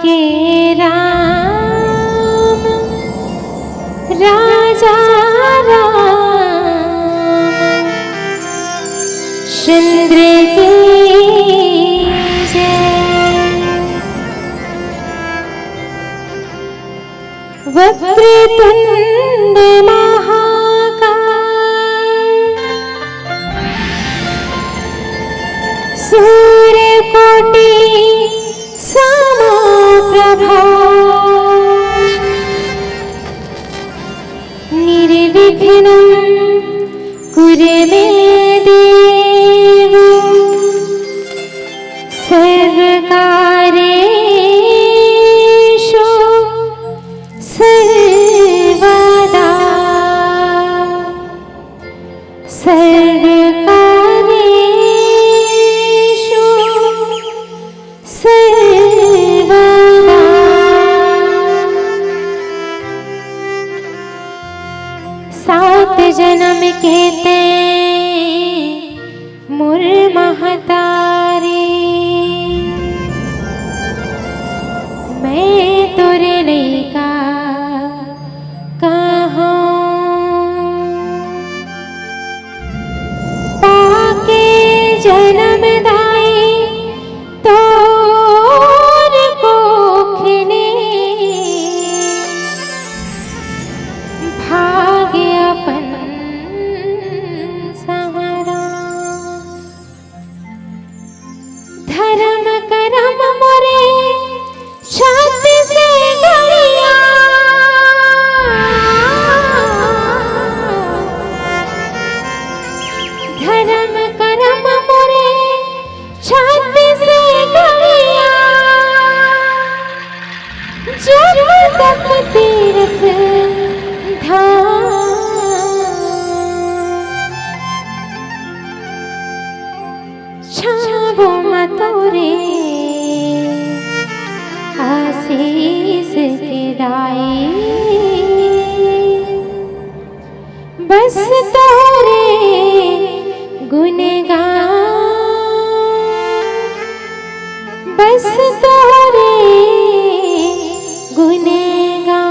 के राम राजा राम चंद्र की जय। वक्रतुंड महाकाय सूर्यकोटि समप्रभा निर्विघ्नं कुरु मे देव सर्वकार्येषु सर्वदा सर्वकार्येषु सर्वदा। सात जन्म कहते मोर महतारी मैं तोरे लइका कहूँ पाके जन्म दाई तोर कोखने भाग्य अपन सहारा। धर्म करम मोरे छाती से गड़िया धर्म करम मोरे छाती से गड़िया जब तक तीर्थ धाम छाबो मतोरे आशीष के दाई बस तोरे गुणगान बस तोरे गुणगान।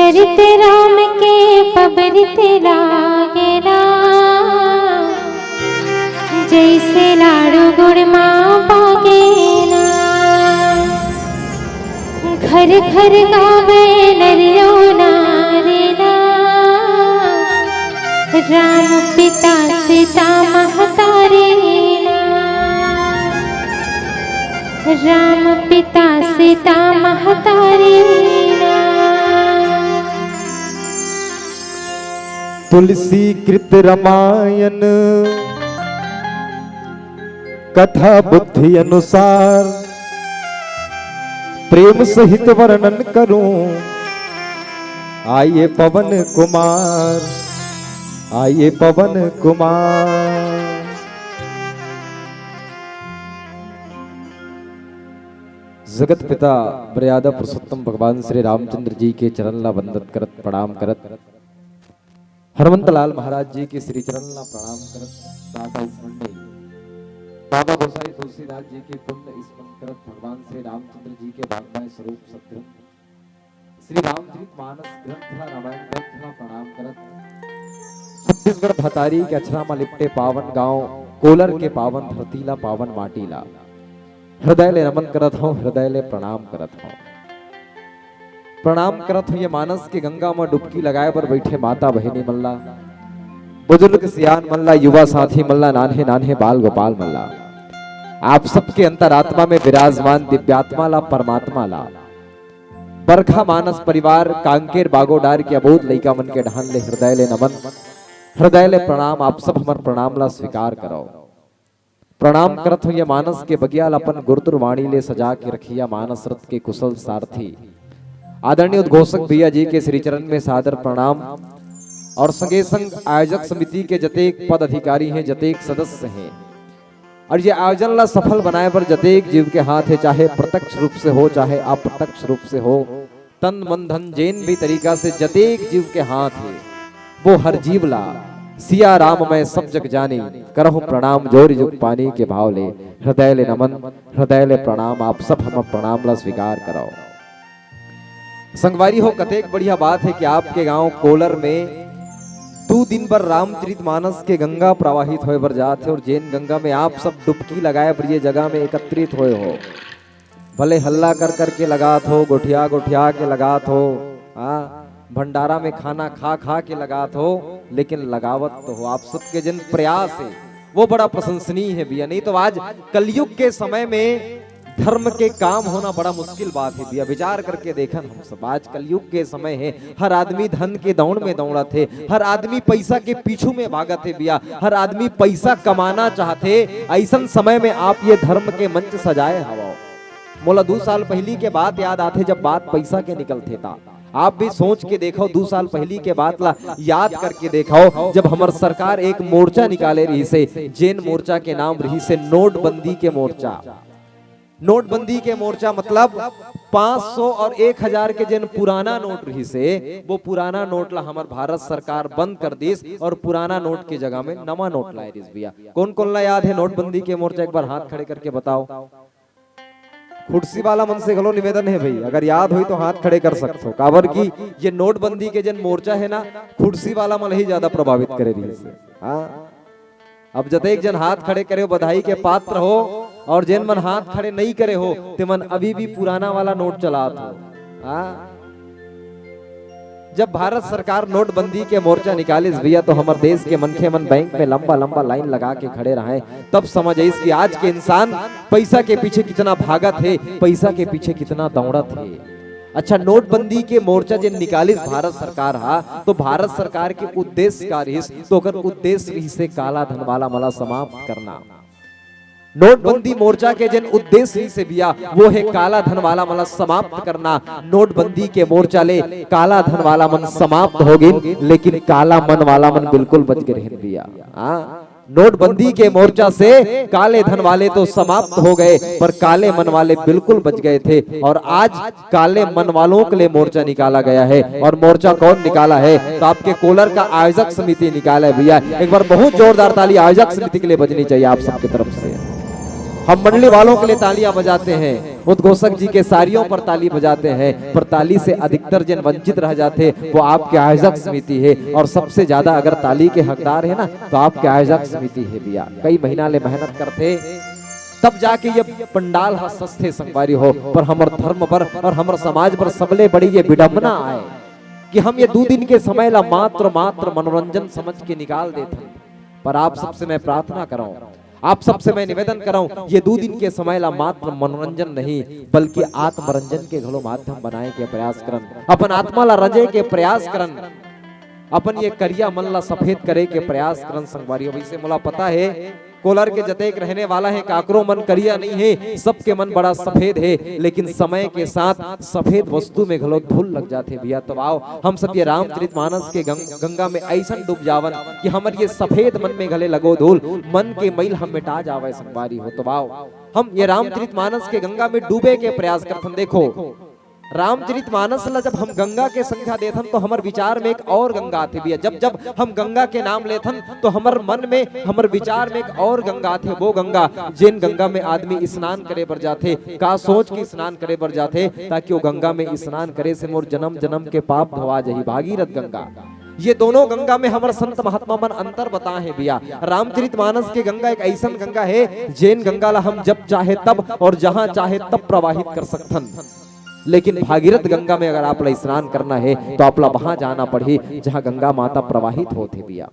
चरित राम के पबरित लागेला, जैसे लाडू गुड़ माँ पागेला। घर घर गावे नरियो नारेला, राम पिता सीता महतारेला, राम पिता सीता महतारेला। तुलसी कृत रामायण कथा बुद्धि अनुसार, प्रेम सहित वर्णन करूं आइए पवन कुमार, आइए पवन कुमार। जगत पिता मर्यादा पुरुषोत्तम भगवान श्री रामचंद्र जी के चरण ला वंदन करत प्रणाम करत, हनुमंत लाल महाराज जी के श्री चरण ला प्रणाम करत, बाबा गोसाई तुलसीदास जी के पुण्य स्मरण करत, भगवान श्री रामचंद्र जी के वाग्मय स्वरूप सत्ग्रंथ श्री रामचरित मानस ग्रंथ ला रामायण ग्रंथ ला प्रणाम करत, छत्तीसगढ़ भतारी के अक्षरा में लिपटे पावन गांव कोलर के पावन धरती ला पावन माटी ला हृदय ले नमन करत हूँ, हृदय ले प्रणाम करत हूँ। प्रणाम करत हूँ ये मानस के गंगा में डुबकी लगाए पर बैठे माता बहिनी मल्ला, बुजुर्ग सियान मल्ला, युवा साथी मल्ला, नान्हे नान्हे बाल गोपाल मल्ला, आप सबके अंतरात्मा में विराजमान दिव्यात्मा ला परमात्मा ला बरखा मानस परिवार कांकेर बागोडार के अबोध लइका मन के ढान ले हृदय ले नमन, हृदय ले प्रणाम। आप सब हमार प्रणाम ला स्वीकार करो। प्रणाम करत हो ये मानस के बगियाल अपन गुरुतुर वाणी ले सजा के रखिया मानस रथ के कुशल सारथी आदरणीय उद्घोषक भैया जी के श्री चरण में सादर प्रणाम, और संगे संग आयोजक समिति के जतेक पद अधिकारी हैं, जतेक सदस्य हैं, और ये आयोजन ला सफल बनाए पर जतेक जीव के हाथ है, चाहे प्रत्यक्ष रूप से हो चाहे अप्रत्यक्ष रूप से हो, तन मन धन जैन भी तरीका से जतेक जीव के हाथ है, वो हर जीव ला सिया राम मैं सब जग जानी, करहु प्रणाम जोरी जुग पानी के भाव ले, हृदय ले नमन, हृदय ले प्रणाम। आप सब हम प्रणाम ला स्वीकार करो। संगवारी हो, कतेक बढ़िया बात है कि आपके गांव कोलर में 2 दिन पर रामचरित मानस के गंगा प्रवाहित होए बर जाते, और जैन गंगा में आप सब डुबकी लगाए पर ये जगह में एकत्रित होए हो, भले हल्ला कर करके लगात हो, गोठिया गोठिया के लगात हो, भंडारा में खाना खा खा के लगात हो, लेकिन लगावत तो हो। आप सबके जिन प्रयास है वो बड़ा प्रशंसनीय है भैया, नहीं तो आज कलयुग के समय में धर्म के काम होना बड़ा मुश्किल बात है भैया। विचार करके देखा हम सब, आज कलयुग के समय है, हर आदमी धन के दौड़ में दौड़ा थे, हर आदमी पैसा के पीछू में भागा थे भैया, हर आदमी पैसा कमाना चाहते। ऐसा समय में आप ये धर्म के मंच सजाए हवा। मोला 2 साल पहली के बात याद आते, जब बात पैसा के निकलते था। आप भी सोच के देखो, 2 साल पहली के बात ला याद करके देखो, जब हमार सरकार एक मोर्चा निकाले रही से, जैन मोर्चा के नाम रही से नोटबंदी के मोर्चा। नोटबंदी के मोर्चा मतलब 500 और 1000 के जिन पुराना नोट रही से, वो पुराना नोट ला हमार भारत सरकार बंद कर दीस, और पुराना नोट के जगह में नवा नोट लाए रही भैया। कौन कौन ला याद है नोटबंदी के मोर्चा? एक बार हाथ खड़े करके बताओ। खुर्सी वाला मन से गलो निवेदन है भाई, अगर याद हुई तो हाथ खड़े कर सकते हो। काबर की ये नोटबंदी के जन मोर्चा है ना, खुर्सी वाला मन ही ज्यादा प्रभावित करे रही से। अब जते एक जन हाथ खड़े करे हो बधाई के पात्र हो, और जिन मन हाथ खड़े नहीं करे हो ते मन अभी भी पुराना वाला नोट चलात हो। जब भारत सरकार नोटबंदी के मोर्चा निकालिस भैया, तो हमारे देश के मनखे मन बैंक में लंबा लंबा लाइन लगा के खड़े रहे। तब समझ आई कि आज के इंसान पैसा के पीछे कितना भागा थे, पैसा के पीछे कितना दौड़ा थे। अच्छा, नोटबंदी के मोर्चा जिन निकालिस भारत सरकार हा, तो भारत सरकार के उद्देश्य का रहिस, तो अगर उद्देश्य रही से काला धन वाला मला समाप्त करना। नोटबंदी मोर्चा के जिन उद्देश्य से भैया, वो है काला धन वाला मन समाप्त करना। नोटबंदी के मोर्चा ले काला धन वाला मन समाप्त हो गई, लेकिन काला मन वाला मन बिल्कुल बच गए भैया। नोटबंदी के मोर्चा से काले धन वाले तो समाप्त हो गए, पर काले मन वाले बिल्कुल बच गए थे। और आज काले मन वालों के लिए मोर्चा निकाला गया है। और मोर्चा कौन निकाला है? तो आपके कोलर का आयोजक समिति निकाला है भैया। एक बार बहुत जोरदार ताली आयोजक समिति के लिए बजनी चाहिए आप सबकी तरफ से। हम मंडली वालों के लिए तालियां बजाते हैं। उद्घोषक जी के सारियों पर ताली बजाते हैं, पर ताली से अधिकतर जन वंचित रह जाते वो आपके आयोजक समिति है। और सबसे ज्यादा अगर ताली के हकदार है ना तो आपके आयोजक समिति है भैया। कई महीना ले मेहनत करते तब जाके ये पंडाल सस्ते संगवारी हो, पर हमर धर्म पर और हमर समाज पर सबले बड़ी ये विडंबना आए कि हम ये 2 दिन के समय ला मात्र मनोरंजन समझ के निकाल देते। पर आप सबसे मैं प्रार्थना कराऊं, आप सबसे मैं निवेदन कराऊं, ये 2 दिन के समय ला मात्र मनोरंजन नहीं बल्कि आत्मरंजन के घलो माध्यम बनाए के प्रयास करन, अपन आत्मा ला रंजे के प्रयास करन, अपन ये करिया मन ला सफेद करे के प्रयास करन संगवारी। वैसे मोला पता है कोलार के जतेक रहने वाला है काकरो मन करिया नहीं है, सबके मन बड़ा सफेद है, लेकिन समय के साथ सफेद वस्तु में घलो धूल लग जाते भैया। तो आओ हम सब ये रामचरितमानस के गंगा में ऐसा डूब जावन कि हमारे ये सफेद मन में गले लगो धूल, मन के मैल हम मिटा जावे संगवारी हो। तो आओ हम ये रामचरितमानस के गंगा में डूबे के प्रयास करथन। देखो रामचरितमानस ला जब हम गंगा के संख्या देथन तो हमार विचार में एक और गंगा आथे भैया। जब जब हम गंगा के नाम लेथन तो हमार मन में हमार विचार में एक और गंगा आथे, वो गंगा जिन गंगा में आदमी स्नान करे बर जाथे, का सोच के स्नान करे बर जाथे ताकि वो गंगा में स्नान करे से मोर जन्म जन्म के पाप धोआ जही, भागीरथ गंगा। ये दोनों गंगा में हमारे संत महात्मा मन अंतर बताए हैं भैया। रामचरितमानस के गंगा एक ऐसा गंगा है जैन गंगा ला हम जब चाहे तब और जहां चाहे तब प्रवाहित कर सकथन, लेकिन भागीरथ गंगा में अगर आप ला स्नान करना है तो आप ला वहां जाना पड़े जहां गंगा माता प्रवाहित होते भैया।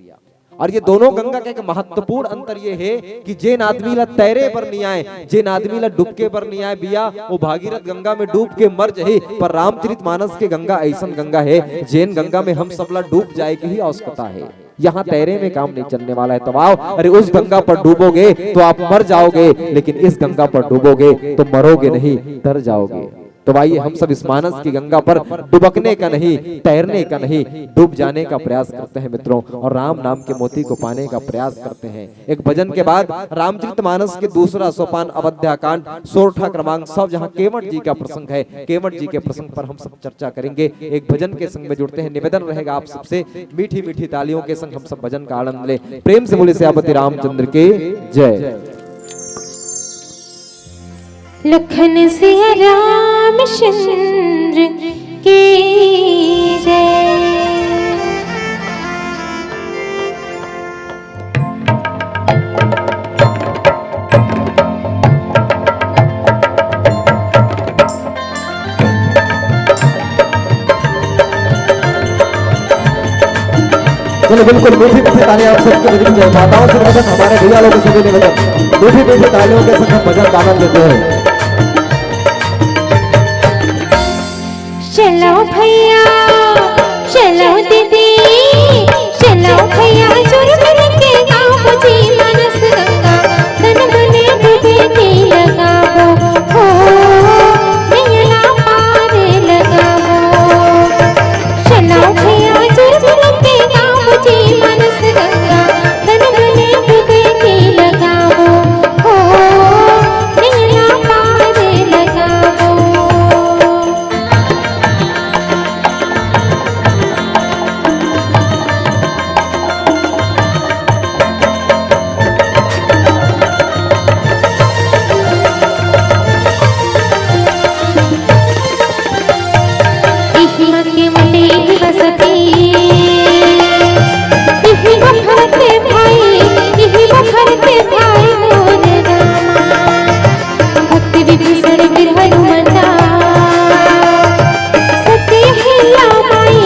और ये दोनों गंगा का एक महत्वपूर्ण अंतर ये है कि जिन आदमी ला तैरे पर नहीं आए, जिन आदमी ला डुबके पर नहीं आए भैया, वो भागीरथ गंगा में डूब के मर जाए। पर रामचरितमानस के गंगा ऐसा गंगा है जिन गंगा में हम सब ला डूब जाए की ही आवश्यकता है, यहाँ तैरे में काम नहीं चलने वाला है। तो आओ, अरे उस गंगा पर डूबोगे तो आप मर जाओगे, लेकिन इस गंगा पर डूबोगे तो मरोगे नहीं, तर जाओगे। तो आइए हम सब इस मानस की गंगा पर डुबकने का नहीं, तैरने का नहीं, डूब जाने का प्रयास करते हैं मित्रों, और राम नाम के मोती को पाने का प्रयास करते हैं। एक भजन के बाद रामचरितमानस के दूसरा सोपान अवध्याकांड सोरठा क्रमांक 100 जहां केवट जी का प्रसंग है, केवट जी के प्रसंग पर हम सब चर्चा करेंगे। एक भजन के संग में जुड़ते हैं, निवेदन रहेगा आप सबसे मीठी मीठी तालियों के संग हम सब भजन का आनंद ले। प्रेम से बोले सियापति रामचंद्र के जय। लखन सिया रामचंद्र की जय। चलो बिल्कुल मीठी मीठी तालियां आप सबके भजन के माताओं से भजन, हमारे भैया लोगों से भी निवेदन, मीठी मीठी तालियों के संग भजन का आनंद लेते हैं। चलो भैया चलो दीदी चलो भैया, जुड़ के गाँव जी मानस गंगा, तन बने डूबे के लगावो हो, नैया पार लगावो। चलो भैया जुड़ के गाँव जी मानस गंगा, तन बने डूबे के लगावो हो, नैया पार लगावो। के मुंडे बसती इही बखरते भाई, इही बखरते भाई मोर रामा, भक्ति विभीषण वीर हनुमंता, सत्य हिला माई,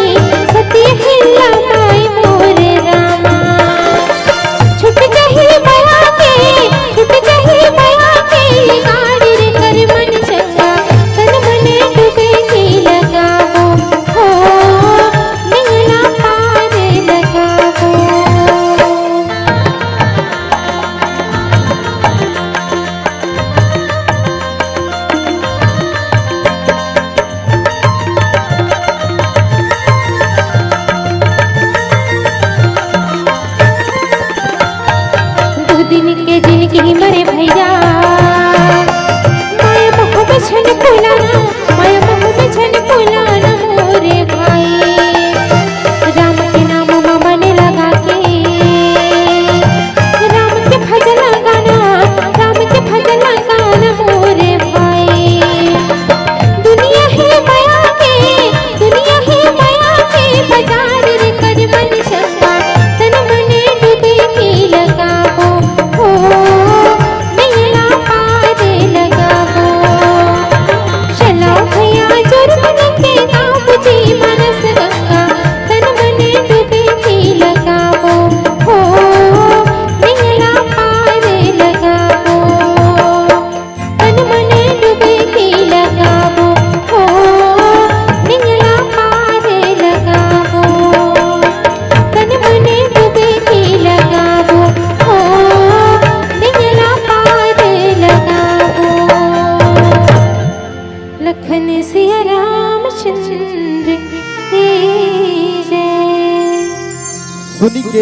सत्य हिला माई मोर रामा। छुट जाही बया के, छुट जाही बया के, गाड़ी रे कर मन चंगा, तन मने डूबे के लगावो हो, नैया पार लगावो। दो दिन के जिनकी मरे भैया, माया मोह बछन पुलाना, माया मोह बछन पुलाना मोरे भाई। राम के नाम मन लगा के, राम के भजन गाना, राम के भजन गाना मोरे भाई।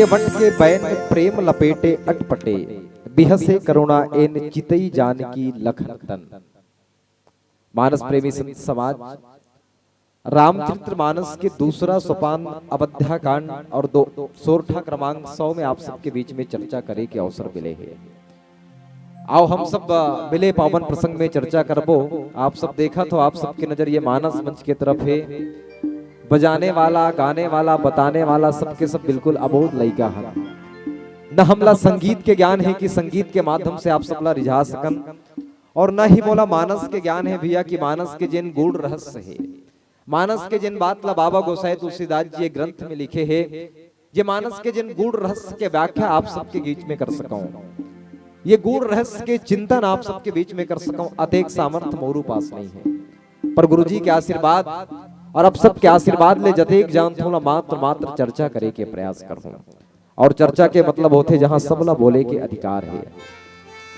वट के बैन प्रेम लपेटे अटपटे, बिहसे करुणा एन चितई जानकी लखन तन। मानस प्रेमी संत समाज रामचरित्र मानस के दूसरा सोपान अवध्या कांड और सोरठा क्रमांक 100 में आप सबके बीच में चर्चा करे के अवसर मिले हैं। आओ हम सब मिले पावन प्रसंग में चर्चा करबो। आप सब देखा तो आप सबके नजर ये मानस मंच के तरफ है। बजाने वाला, गाने वाला, बताने वाला सबके सब बिल्कुल अबोध लइका है। न हमला संगीत के ज्ञान है कि संगीत के माध्यम से आप सबला रिझा सकन, और न ही मोला मानस के ज्ञान है भैया कि मानस के जिन गूढ़ रहस्य है, मानस के जिन बात ला बाबा गोसाई तुलसीदास जी ग्रंथ में लिखे है, ये मानस के जिन गूढ़ रहस्य के व्याख्या आप सबके बीच में कर सकूं, ये गूढ़ रहस्य के चिंतन आप सबके बीच में कर सकूं, अतेक सामर्थ्य मोरू पास नहीं है। पर गुरुजी के आशीर्वाद और अब सबके आशीर्वाद ले जतेक जान थोड़ा मात्र मात्र चर्चा करे के प्रयास करूं। और चर्चा के मतलब होते जहां सबला बोले के अधिकार है।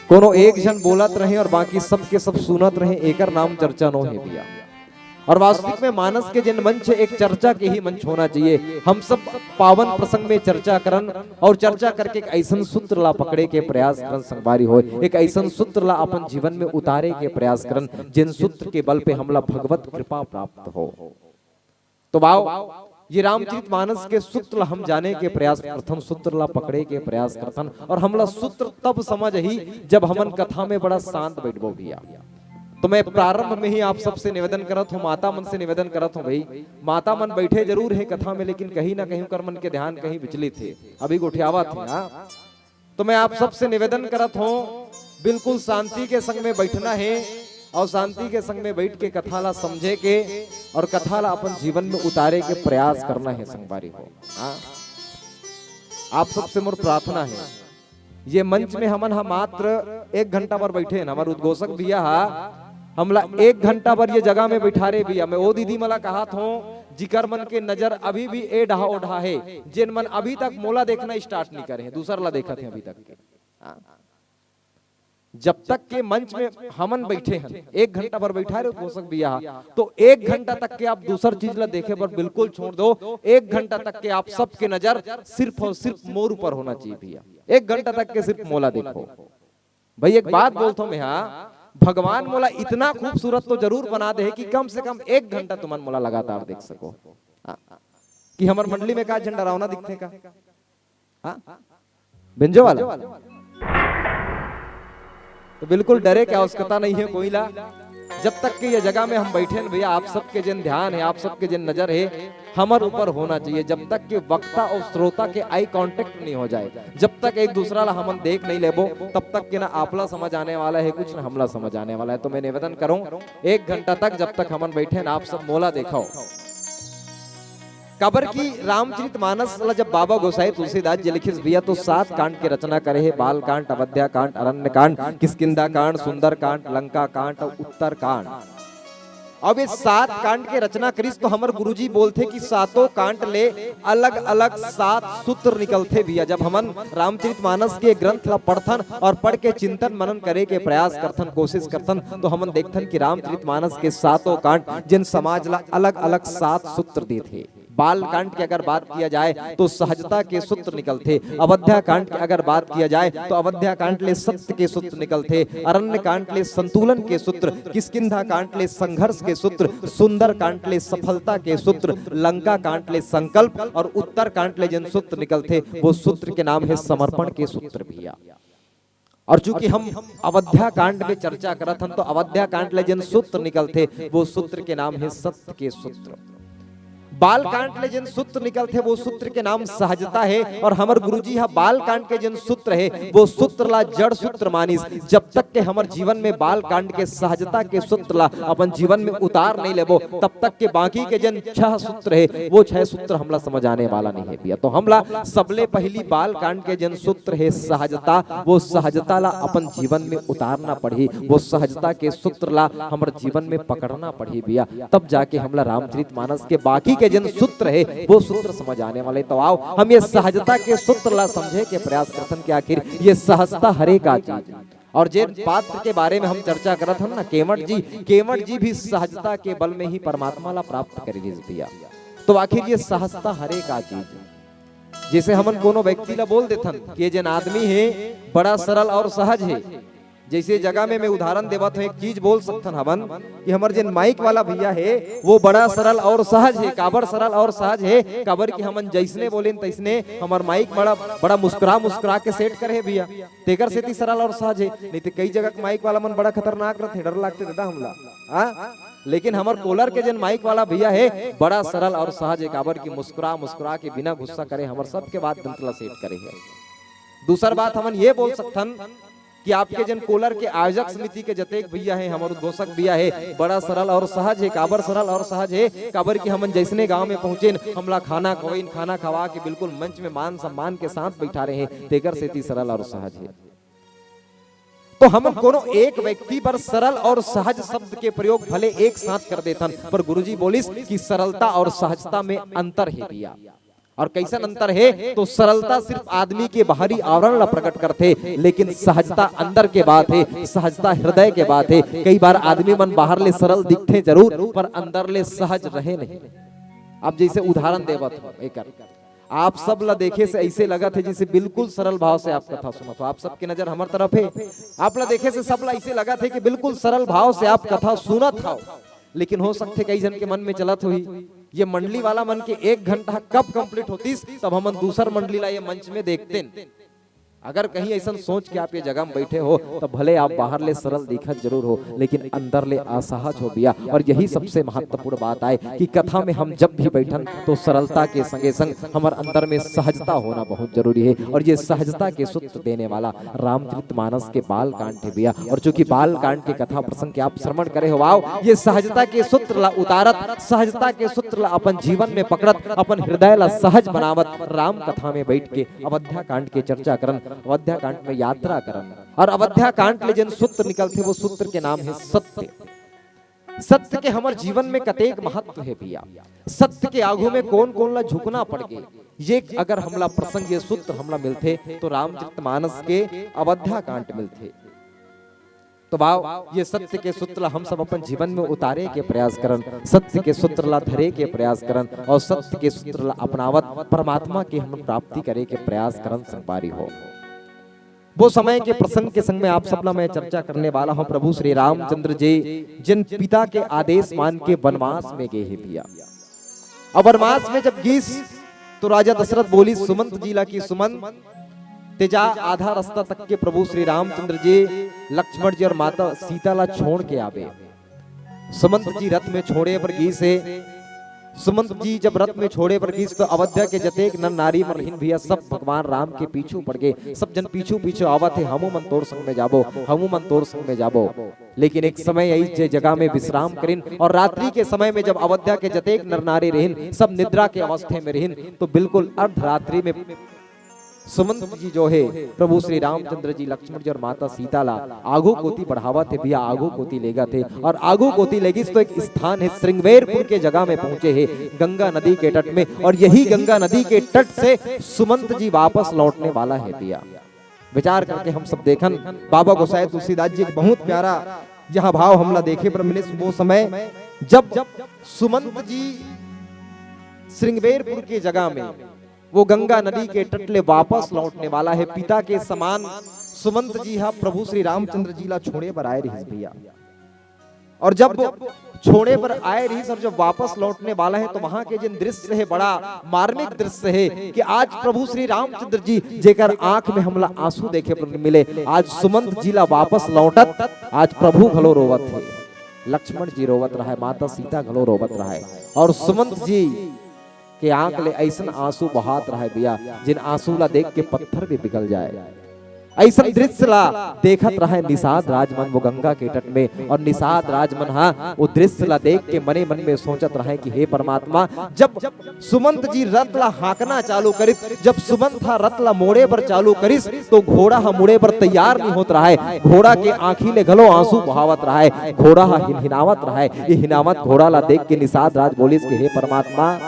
कोनो एक जन बोलत रहे और बाकी सबके सब सुनत रहे, एकर नाम चर्चा नो है भैया। और वास्तविक में मानस के जिन मंच एक चर्चा के ही मंच होना चाहिए। हम सब पावन प्रसंग में चर्चा करन और चर्चा करके एक ऐसा सूत्र ला पकड़े के प्रयास करन संगवारी हो, एक ऐसा सूत्र ला अपन जीवन में उतारे के प्रयास करन जिन सूत्र के बल पे हमला भगवत कृपा प्राप्त हो। तो बाओ ये रामचरित मानस के सूत्र हम जाने के प्रयास, प्रथम सूत्र ला पकड़े के प्रयास करथन। और हमला सूत्र तब समझ ही जब हमन कथा में बड़ा शांत बैठबो भैया। तो मैं प्रारंभ में ही आप सबसे निवेदन करत हूँ, माता मन से निवेदन करत हूँ भाई, माता मन बैठे जरूर है कथा में, लेकिन कहीं ना कहीं कर मन के ध्यान कहीं विचलित थे, अभी गोठियावा थे। तो मैं आप सबसे निवेदन करत हूँ बिल्कुल शांति के संग में बैठना है और शांति के संग में बैठ के कथा ला समझे के और कथा ला अपन जीवन में उतारे के प्रयास करना है संगवारी हो। आप सबसे मोर प्रार्थना है, ये मंच में हमन हम मात्र 1 घंटा पर बैठे हैं। हमारे उद्घोषक भैया हमला 1 घंटा पर ये जगह में बैठा रहे भैया। मैं वो दीदी मला कहा था जिकर मन के नजर अभी भी ए ढहा ओढ़ा है, जिन मन अभी तक मोला देखना स्टार्ट नहीं करे, दूसरा ला देखा थे अभी तक के। जब तक के मंच में हमन बैठे हैं 1 घंटा पर बैठा रहे उद्घोषक भैया, तो 1 घंटा तक के आप दूसर चीज ला देखे पर बिल्कुल छोड़ दो। 1 घंटा तक के आप सबके नजर सिर्फ और सिर्फ मोर ऊपर होना चाहिए भैया। 1 घंटा तक के सिर्फ मोला देखो भाई। एक बात बोलता हूं मैं, भगवान मोला इतना खूबसूरत तो जरूर बना दे कि कम से कम 1 घंटा तुमन मोला लगातार देख सको। कि हमार मंडली में का झंडा रावना दिखते का बिंजो वाला, तो बिल्कुल डरे क्या आवश्यकता नहीं है कोई ला। जब तक कि ये जगह में हम बैठे हैं भैया, आप सबके जिन ध्यान है, आप सबके जिन नजर है हमार ऊपर होना चाहिए। जब तक कि वक्ता और श्रोता के आई कांटेक्ट नहीं हो जाए, जब तक एक दूसरा ला हमन देख नहीं लेबो, तब तक कि ना आपला समझ आने वाला है कुछ, ना हमला समझ आने वाला है। तो मैं निवेदन करूं 1 घंटा तक जब तक हमन बैठे हैं आप सब मोला देखो। कबर की रामचरित मानस जब बाबा गोसाई तुलसीदास जी लिखिस भैया, तो 7 कांड की रचना करे है। बाल कांड, अवध्या कांड, अरण्य कांड, किष्किंधा कांड, सुंदर कांड, लंका कांड और उत्तर कांड। अब ये 7 कांड के रचना करिस तो हमारे गुरुजी बोलते कि 7 कांड ले अलग अलग 7 सूत्र निकलते भैया। जब हमन रामचरित मानस के ग्रंथ ला पढ़थन और पढ़ के चिंतन मनन करे के प्रयास करथन, कोशिश करथन, तो हमन देखथन कि रामचरित मानस के 7 कांड जिन समाज ला अलग अलग 7 सूत्र दी थे। बाल कांड की अगर बात किया जाए तो सहजता के सूत्र निकलते, अवध्या कांड की अगर बात किया जाए तो अवध्या कांड ले सत्य के सूत्र निकलते, अरण्य कांड ले संतुलन के सूत्र, किष्किंधा कांड ले संघर्ष के सूत्र, सुंदर कांड ले सफलता के सूत्र, लंका कांड ले संकल्प, और उत्तर कांड ले जिन सूत्र निकलते वो सूत्र के नाम है समर्पण के सूत्र भैया। और चूंकि हम अवध्या कांड में चर्चा करत हन, तो अवध्या कांड ले जिन सूत्र निकलते वो सूत्र के नाम है सत्य के सूत्र। बाल कांड ले जिन सूत्र निकलते वो सूत्र के नाम सहजता है। और हमार गुरुजी हा बाल कांड के जिन सूत्र है वो सूत्र ला जड़ सूत्र मानिस। जब तक के हमार जीवन में बाल कांड के सहजता के सूत्र ला अपन जीवन में उतार नहीं लेबो, तब तक के बाकी के जिन 6 सूत्र है वो 6 सूत्र हमला समझ आने वाला नहीं है भैया। तो हमला सबले पहली बाल कांड के जिन सूत्र है सहजता, वो सहजता ला अपन जीवन में उतारना पड़ी, वो सहजता के सूत्र ला हमारे जीवन में पकड़ना पड़ी भैया। तब जाके हमला रामचरित मानस के बाकी के जिन सूत्र है वो सूत्र समझ आने वाले। तो आओ हम ये सहजता के सूत्र ला समझे के प्रयास करथन कि आखिर ये सहजता हरे का चीज। और जिन पात्र के बारे में हम चर्चा करत हम ना, केवट जी भी सहजता के बल में ही परमात्मा ला प्राप्त कर दिया। तो आखिर ये सहजता हरे का चीज। जैसे हमन कोनो व्यक्ति ला बोल देथन कि ये जन आदमी है बड़ा सरल और सहज है। जैसे जगह में मैं उदाहरण देवत हूँ, एक चीज बोल सकथन हमन कि हमर जन माइक वाला भैया है वो बड़ा सरल और सहज है। काबर सरल और सहज है? काबर कि हमन जैसने बोलेन तैसने हमर माइक बड़ा बड़ा मुस्कुरा मुस्कुरा के सेट करे भैया, तेकर सेती सरल और सहज है। नहीं तो कई जगह माइक वाला मन बड़ा खतरनाक रहते, डर लगते दादा हमला। हाँ, लेकिन हमार कोलर के जन माइक वाला भैया है बड़ा सरल और सहज है। काबर की मुस्कुरा मुस्कुरा के बिना गुस्सा करे हमार सबके बात दंतला सेट करे है। दूसर बात हमन ये बोल सकथन कि आपके जन कोलर के आयोजक समिति के जतेक भैया है, हमारे उद्घोषक भैया है बड़ा सरल और सहज है। काबर सरल और सहज है? काबर की हमन जैसने गांव में पहुंचे हमला खाना खवाइन, खाना खवा के बिल्कुल मंच में मान सम्मान के साथ बैठा रहे हैं, तेकर सेती सरल और सहज है। तो हम कोनो एक व्यक्ति पर सरल और सहज शब्द के प्रयोग भले एक साथ कर देथन, पर गुरुजी बोलिस कि सरलता और सहजता में अंतर है भैया। और कैसन अंतर है? तो सरलता सिर्फ आदमी के बाहरी आवरण ला प्रकट करते, लेकिन सहजता अंदर के बात है, सहजता हृदय के बात है। कई बार आदमी मन बाहर ले सरल दिखते जरूर, पर अंदर ले सहज रहे नहीं। अब जैसे उदाहरण देवत हो एक, आप सब ला देखे से ऐसे लगा थे जैसे बिल्कुल सरल भाव से आप कथा सुनत हो। आप सबकी नजर हमार तरफ है, आप ला देखे से सब ला ऐसे लगा थे कि बिल्कुल सरल भाव से आप कथा सुनत हो। लेकिन हो सकते कई जन के मन में चलत हुई ये मंडली वाला मन के 1 घंटा कब कंप्लीट होतीस, तब हम दूसर मंडली ला ये मंच में देखते। अगर कहीं ऐसा सोच के आप ये जगह में बैठे हो तो भले आप बाहर ले सरल दिखत जरूर हो, लेकिन अंदर ले असहज हो भैया। और यही सबसे महत्वपूर्ण बात है कि कथा में हम जब भी बैठन तो सरलता के संगे संग हमारे अंदर में सहजता होना बहुत जरूरी है। और ये सहजता के सूत्र देने वाला रामचरितमानस के बाल कांड है भैया। और चूंकि बाल कांड के कथा प्रसंग के आप श्रवण करे हो, आओ ये सहजता के सूत्र ला उतारत, सहजता के सूत्र ला अपन जीवन में पकड़त, अपन हृदय ला सहज बनावत राम कथा में बैठ के अवध्या कांड के चर्चा करन, अवध्या कांड में यात्रा करन। और अवध्या कांड ले जन सूत्र निकलते वो सूत्र के नाम है सत्य। सत्य के हमारे जीवन में कतेक महत्व है भैया। सत्य के आगू में कौन कौन ला झुकना पड़ गए, ये अगर हमला प्रसंग ये सूत्र हमला मिलते तो रामचरितमानस के अवध्या कांड मिलते। तो भाव ये सत्य के सूत्र हम सब अपन जीवन में उतारे के प्रयास करन, सत्य के सूत्र ला धरे के प्रयास करन, और सत्य के सूत्र ला अपनावत परमात्मा की हम प्राप्ति करे के प्रयास करन संपारी हो। वो समय के प्रसंग के संग में आप सब ला मैं चर्चा करने वाला हूँ। प्रभु श्री रामचंद्र जी जिन पिता के आदेश मान के वनवास में गए हैं भैया। अब वनवास में जब गीस तो राजा दशरथ बोली सुमंत जी ला की सुमंत तेजा आधा रास्ता तक के प्रभु श्री रामचंद्र जी लक्ष्मण जी और माता सीता ला छोड़ के आवे। सुमंत जी रथ में छोड़े पर गई से सुमंत जी जब रथ में छोड़े पर गई तो अवध्या के जतेक नर नारी मरहीन भैया सब भगवान राम के पीछू पड़ गए। सब जन पीछू पीछू आवा थे, हमू मन तोर संग में जाबो, हमू मन तोर संग में जाबो। लेकिन एक समय यही जगह में विश्राम करिन, और रात्रि के समय में जब अवध्या के जतेक नर नारी रहिन सब निद्रा के अवस्था में रहिन, तो बिल्कुल अर्धरात्रि में सुमंत जी जो है प्रभु श्री रामचंद्र जी लक्ष्मण जी और माता सीता ला आगू कोती बढ़ावा थे भैया, आगू कोती लेगा थे। और आगू कोती लेगी तो एक स्थान है श्रृंगवेरपुर के जगह में पहुंचे हैं गंगा नदी के तट में। और यही गंगा नदी के तट से सुमंत जी वापस लौटने वाला है भैया। विचार करके हम सब देखन बाबा गोसाई तुलसीदास जी बहुत प्यारा यहाँ भाव हमला देखे पर मिले। वो समय जब सुमंत जी श्रृंगवेरपुर के जगह में वो गंगा नदी के तटले वापस लौटने वाला है, पिता के समान सुमंत जी हा प्रभु श्री रामचंद्र जी ला छोड़े पर आए रही भैया। और जब छोड़े पर आए रही सब जब वापस लौटने वाला है तो वहां के जिन दृश्य है बड़ा मार्मिक दृश्य है कि आज प्रभु श्री रामचंद्र जी जेकर आंख में हमला आंसू देखे पर मिले। आज सुमंत जी ला वापस लौटत आज प्रभु घलो रोवत है, लक्ष्मण जी रोवत रहा है, माता सीता घलो रोवत रहा है। और सुमंत जी के आंख ले ऐसा आंसू बहात रहा है भैया जिन आंसू ला देख के पत्थर भी पिघल जाए। ऐसा दृश्य ला देखत रहा है निषाद राजमन वो गंगा के तट में। और निषाद राजमन हाँ वो दृश्य ला देख के मने मन में सोचत रहा है कि हे परमात्मा, जब सुमंत जी रथ ला हाकना चालू करिस, जब सुमंत हा रथ ला मोड़े पर चालू करिस तो घोड़ा हा मुड़े पर तैयार नहीं होत रहा है। घोड़ा के आंखी ले घलो आंसू बहावत रहा है, घोड़ा हा हिनहिनावत रहा है। ये हिनावत घोड़ा ला देख के निषाद राज बोलिस कि हे परमात्मा,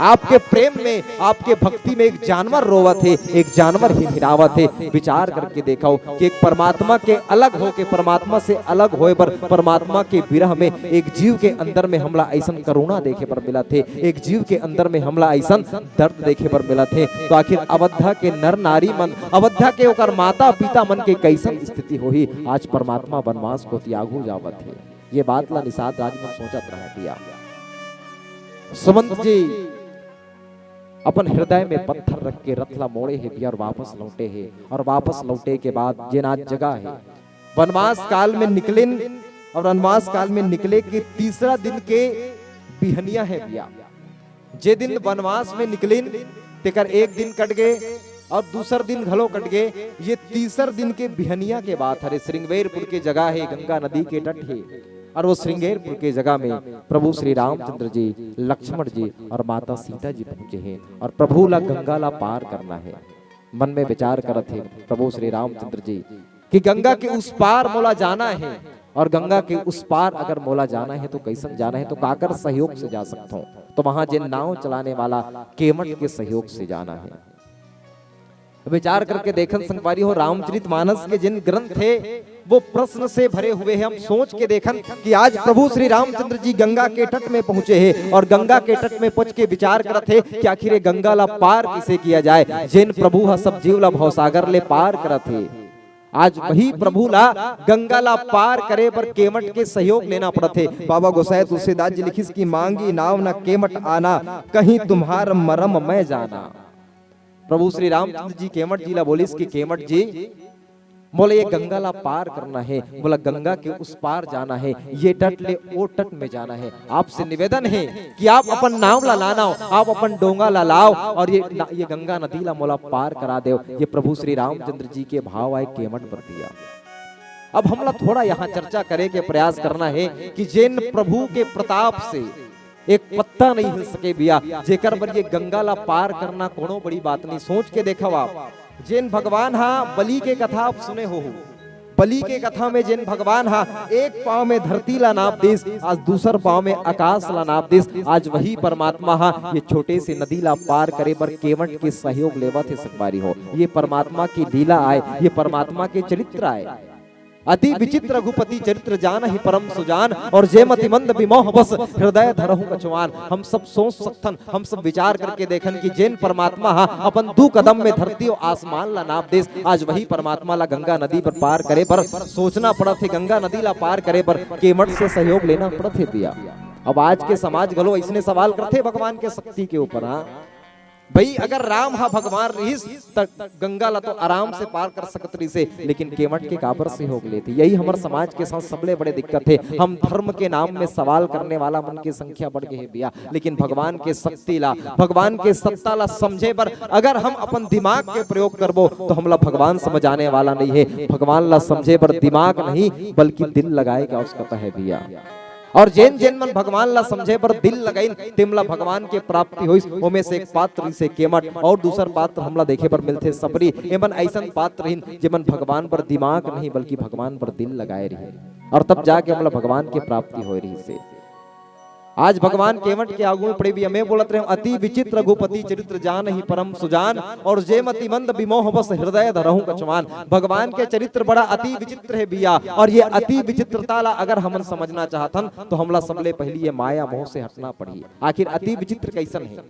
आपके प्रेम में, आपके भक्ति में एक जानवर रोवत है, एक जानवर हिरावत है। विचार करके देखो कि एक परमात्मा के अलग हो के, परमात्मा से अलग होए पर, परमात्मा के विरह में एक जीव के अंदर में हमला ऐसन करुणा देखे पर मिला थे, एक जीव के अंदर में हमला ऐसन दर्द देखे पर मिला थे। तो आखिर अवध्या के नर नारी मन, अवध्या के ओकर माता पिता मन के कैसन स्थिति होही, आज परमात्मा वनवास को त्यागू जावत है। ये बात ला निषाद राज में सोचत रह दिया। सुमंत जी अपन हृदय में पत्थर रख के रथला मोड़े है भी और वापस लौटे है। और वापस लौटे के बाद जे नाच जगह है, वनवास काल में निकले, और वनवास काल में निकले के तीसरा दिन के बिहनिया है बिया। जे दिन वनवास में निकले तेकर एक दिन कट गए और दूसर दिन घलो कट गए। ये तीसर दिन के बिहनिया के बात है। श्रृंगेरपुर के जगह है, गंगा नदी के तट है, और वो श्रृंगेरपुर के जगह में प्रभु श्री रामचंद्र जी, लक्ष्मण जी और माता सीता जी पहुंचे हैं। और प्रभु ला गंगा ला पार करना है। मन में विचार करत है प्रभु श्री रामचंद्र जी कि गंगा के उस पार मोला जाना है, और गंगा के उस पार अगर मोला जाना है तो कैसन जाना है, तो काकर सहयोग से जा सकता हूँ। तो वहां जिन नाव चलाने वाला केमट के सहयोग से जाना है। विचार करके देखन संगवारी हो, रामचरितमानस के जिन ग्रंथ थे वो प्रश्न से भरे हुए हैं। हम सोच के देखन कि आज प्रभु श्री रामचंद्र जी गंगा के तट में पहुंचे हैं, और गंगा के तट में पहुंच के विचार करत है कि आखिर ये गंगा ला पार किसे किया जाए। जिन प्रभु हा सब जीव ला भवसागर ले पार करत है, आज वही प्रभु ला गंगा ला पार करे पर केमट के सहयोग लेना पड़त है। बाबा गोसाई तुलसीदास जी लिखिस की मांगी नाव न केमट आना, कहीं तुम्हार मरम मैं जाना। प्रभु श्री रामचंद्र जी केमट जी ला बोलिस कि केमट जी बोले ये गंगा ला पार करना है, बोला गंगा के उस पार जाना है, ये तट ले वो तट में जाना है। आपसे निवेदन है कि आप अपन नाव ला लाना, आप अपन डोंगा ला लाओ, और ये गंगा नदी ला मोला पार करा दो। ये प्रभु श्री रामचंद्र जी के भाव आए केमट पर दिया। अब हमला थोड़ा यहाँ चर्चा करे के प्रयास करना है कि जिन प्रभु के प्रताप से एक पत्ता नहीं हिल सके बिया, जेकर पर ये गंगा ला पार करना कोनो बड़ी बात नहीं। सोच के देखो आप, जिन भगवान हा बलि के कथा आप सुने हो, बलि के कथा में जिन भगवान हा एक पांव में धरती ला नाप देस, आज दूसर पांव में आकाश ला नाप देस। आज वही परमात्मा हा ये छोटे से नदी ला पार करे पर केवट के सहयोग लेवा थे सकबारी हो। ये परमात्मा की लीला आए, ये परमात्मा के चरित्र आए। अति विचित्र रघुपति चरित्र जान ही परम सुजान, और जेमति मंद विमोह बस हृदय धरहु कछुआन। हम सब सोच सकथन, हम सब विचार करके देखन कि जैन परमात्मा हा अपन दू कदम में धरती और आसमान ला नाप देस। आज वही परमात्मा ला गंगा नदी पर पार करे पर सोचना पड़ा थे, गंगा नदी ला पार करे पर केमट से सहयोग लेना पड़ा थे पिया। अब आज के समाज गलो इसने सवाल करते भगवान के शक्ति के ऊपर। हाँ भाई, अगर राम हा भगवान रहीस गंगा ला तो आराम से पार कर सकत रही से, लेकिन केमट के काबर से होग लेती। यही हमारे समाज के साथ सबले बड़े दिक्कत है। हम धर्म के नाम में सवाल करने वाला मन की संख्या बढ़ गई है बिया, लेकिन भगवान के शक्ति ला, भगवान के सत्ता ला समझे पर अगर हम अपन दिमाग के प्रयोग करबो तो हमला भगवान समझ आने वाला नहीं है। भगवान ला समझे पर दिमाग नहीं बल्कि दिल लगाएगा उसका है बिया। और जैन जैन मन भगवान ला समझे पर दिल लगाइन तिमला भगवान के प्राप्ति होइस। ओमे से एक पात्र से केमट और दूसर पात्र हमला देखे पर मिलते सबरी। एमन ऐसन पात्र रहिन जेमन भगवान पर दिमाग नहीं बल्कि भगवान पर दिल लगाए रही, और तब जाके हमला भगवान के प्राप्ति हो रही से। आज भगवान केवट के आगू में पड़े भी हमें बोलत रहे, अति विचित्र रघुपति चरित्र जान ही परम सुजान, और जेमति मंद विमोह बस हृदय धरहु कछुआन। भगवान के चरित्र बड़ा अति विचित्र है बिया, और ये अति विचित्रता ला अगर हमन समझना चाहतन तो हमला सबले पहली ये माया मोह से हटना पड़ी। आखिर अति विचित्र कैसन है?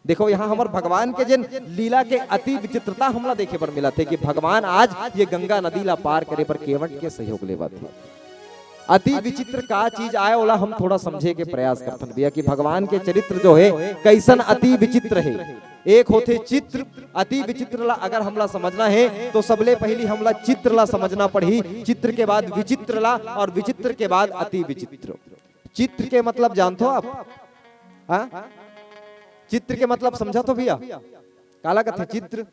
देखो यहाँ हमारे भगवान के जिन लीला के अति विचित्रता हमला देखे पर मिला थे कि भगवान आज ये गंगा नदी ला पार करे पर केवट के सहयोग लेवा थे। अति विचित्र का चीज आए वाला हम थोड़ा समझे के प्रयास करते भैया कि भगवान के चरित्र जो है कैसन अति विचित्र है। एक होते चित्र, अति विचित्र ला अगर हमला समझना है तो सबले पहली हमला चित्र ला समझना पड़ी, चित्र के बाद विचित्र ला, और विचित्र के बाद अति विचित्र। चित्र के मतलब जानते हो आप? हाँ, चित्र के मतलब समझा तो भैया? काला कथा चित्र।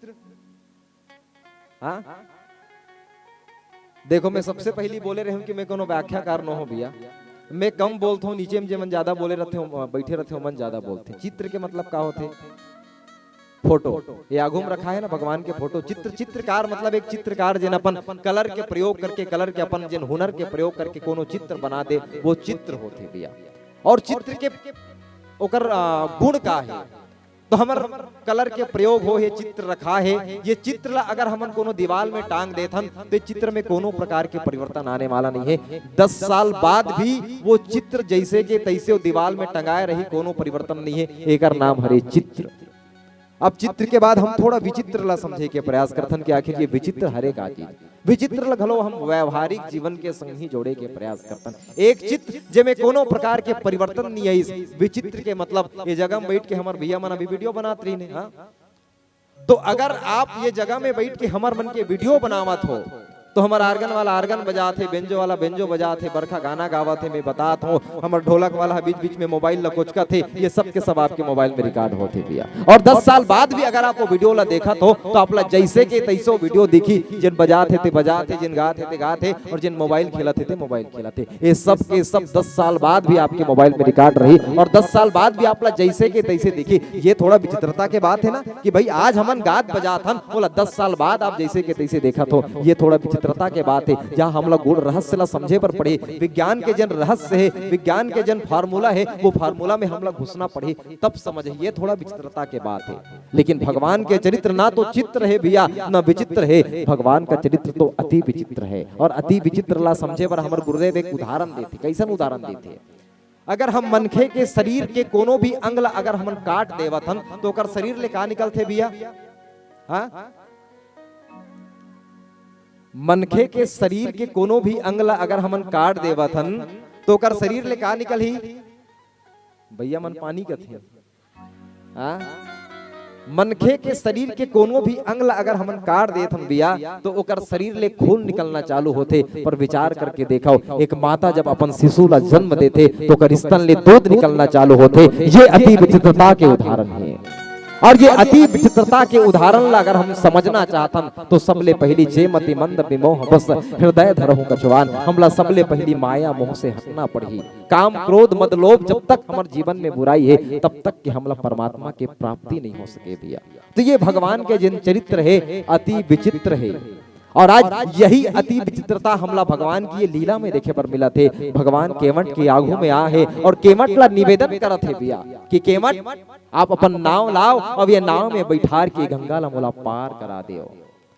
हाँ देखो, मैं सबसे पहली बोले रहे हूँ कि मैं कोनो व्याख्याकार न हो भैया, मैं कम बोलता हूँ, नीचे में जे मन ज्यादा बोले रहते हो, बैठे रहते हो मन ज्यादा बोलते। चित्र के मतलब क्या होते? फोटो। ये आगू में रखा है ना भगवान के फोटो। चित्र, चित्रकार मतलब एक चित्रकार जिन अपन कलर के प्रयोग करके, कलर के अपन जिन हुनर के प्रयोग करके कोनो चित्र बना दे, वो चित्र होते भैया। और चित्र के ओकर गुण का है, तो हमर कलर के प्रयोग हो, ये चित्र रखा है, ये चित्र ला अगर हमन कोनो दीवार में टांग देथन तो चित्र में कोनो प्रकार के परिवर्तन आने वाला नहीं है। 10 साल बाद भी वो चित्र जैसे के तैसे वो दीवार में टंगाए रही, कोनो परिवर्तन नहीं है। एकर नाम हरे चित्र। अब चित्र के बाद हम थोड़ा विचित्र ला समझे के प्रयास करथन कि आखिर ये विचित्र हरे का चीज। विचित्र ला घलो हम व्यवहारिक जीवन के संग ही जोड़े के प्रयास करथन। एक चित्र जेमे कोनो प्रकार के परिवर्तन नहीं है। विचित्र के मतलब ये जगह में बैठ के हमार भैया मन अभी वीडियो बनात रही ने, हाँ? तो अगर आप ये जगह में बैठ के हमार मन के वीडियो बनावत हो तो हमारा आर्गन वाला आर्गन बजाते, बेंजो वाला बेंजो बजाते, बरखा गाना गावत है, मैं बताता हूँ, हमारे ढोलक वाला बीच बीच में मोबाइल लकोचका थे, ये सब के सब आपके मोबाइल में रिकॉर्ड होते भैया। और 10 साल बाद भी अगर आपको वीडियो ला देखा तो आप ला जैसे के तैसो वीडियो दिखी, जिन बजाते थे बजाते, जिन गाते थे गाते, और जिन मोबाइल खेलते थे मोबाइल खेलते, ये सब के सब 10 साल बाद भी आपके मोबाइल में रिकॉर्ड रही और 10 साल बाद भी आप ला जैसे के तैसे दिखी। ये थोड़ा विचित्रता के बात है ना कि भाई आज हमन गात बजात हन, बोला 10 साल बाद आप जैसे के तैसे देखा तो ये थोड़ा विचित्रता के बात है। जहाँ हम लोग गुण रहस्य ला समझे पर पढ़े, विज्ञान के जन रहस्य है, विज्ञान के जन फार्मूला है, वो फार्मूला में हम लोग घुसना पढ़े तब समझ। ये थोड़ा विचित्रता के बात है। लेकिन भगवान के चरित्र ना तो चित्र है भैया ना विचित्र है, भगवान का चरित्र तो अति विचित्र है। और अति विचित्र ला समझे पर हमारे गुरुदेव एक उदाहरण देते। कैसन उदाहरण देते? अगर हम मनखे के शरीर के कोनो भी अंग ला अगर हम काट देवथन तो ओकर शरीर ले का निकलते भैया? हाँ, मनखे के शरीर के कोनो भी अंग ला अगर हमन काट देवथन तो ओकर शरीर ले का निकल ही भैया? मन पानी कथे। हाँ, मनखे के शरीर के कोनो भी अंग ला अगर हमन काट देथन भैया तो ओकर शरीर ले खून निकलना चालू होते। पर विचार करके देखो, एक माता जब अपन शिशु ला जन्म देते तो ओकर स्तन ले दूध निकलना चालू होते। ये अति विचित्रता के उदाहरण है। और ये अति विचित्रता के उदाहरण ला अगर हम समझना चाहतन तो सबले पहली जे मति मंद विमोह बस हृदय धरहु कछुआन, हमला सबले पहली माया मोह से हटना पड़ी। काम क्रोध मद लोभ जब तक हमारे जीवन में बुराई है तब तक कि हमला परमात्मा के प्राप्ति नहीं हो सके भैया। तो ये भगवान के जिन चरित्र है अति विचित्र है। और आज यही अति विचित्रता हमला भगवान की ये लीला में देखे पर मिला थे। भगवान केवट के आगू में आ है और केवट ला निवेदन करत है भैया कि केवट आप अपन नाव लाओ और ये नाव में बैठार के गंगा ला मोला पार करा दियो।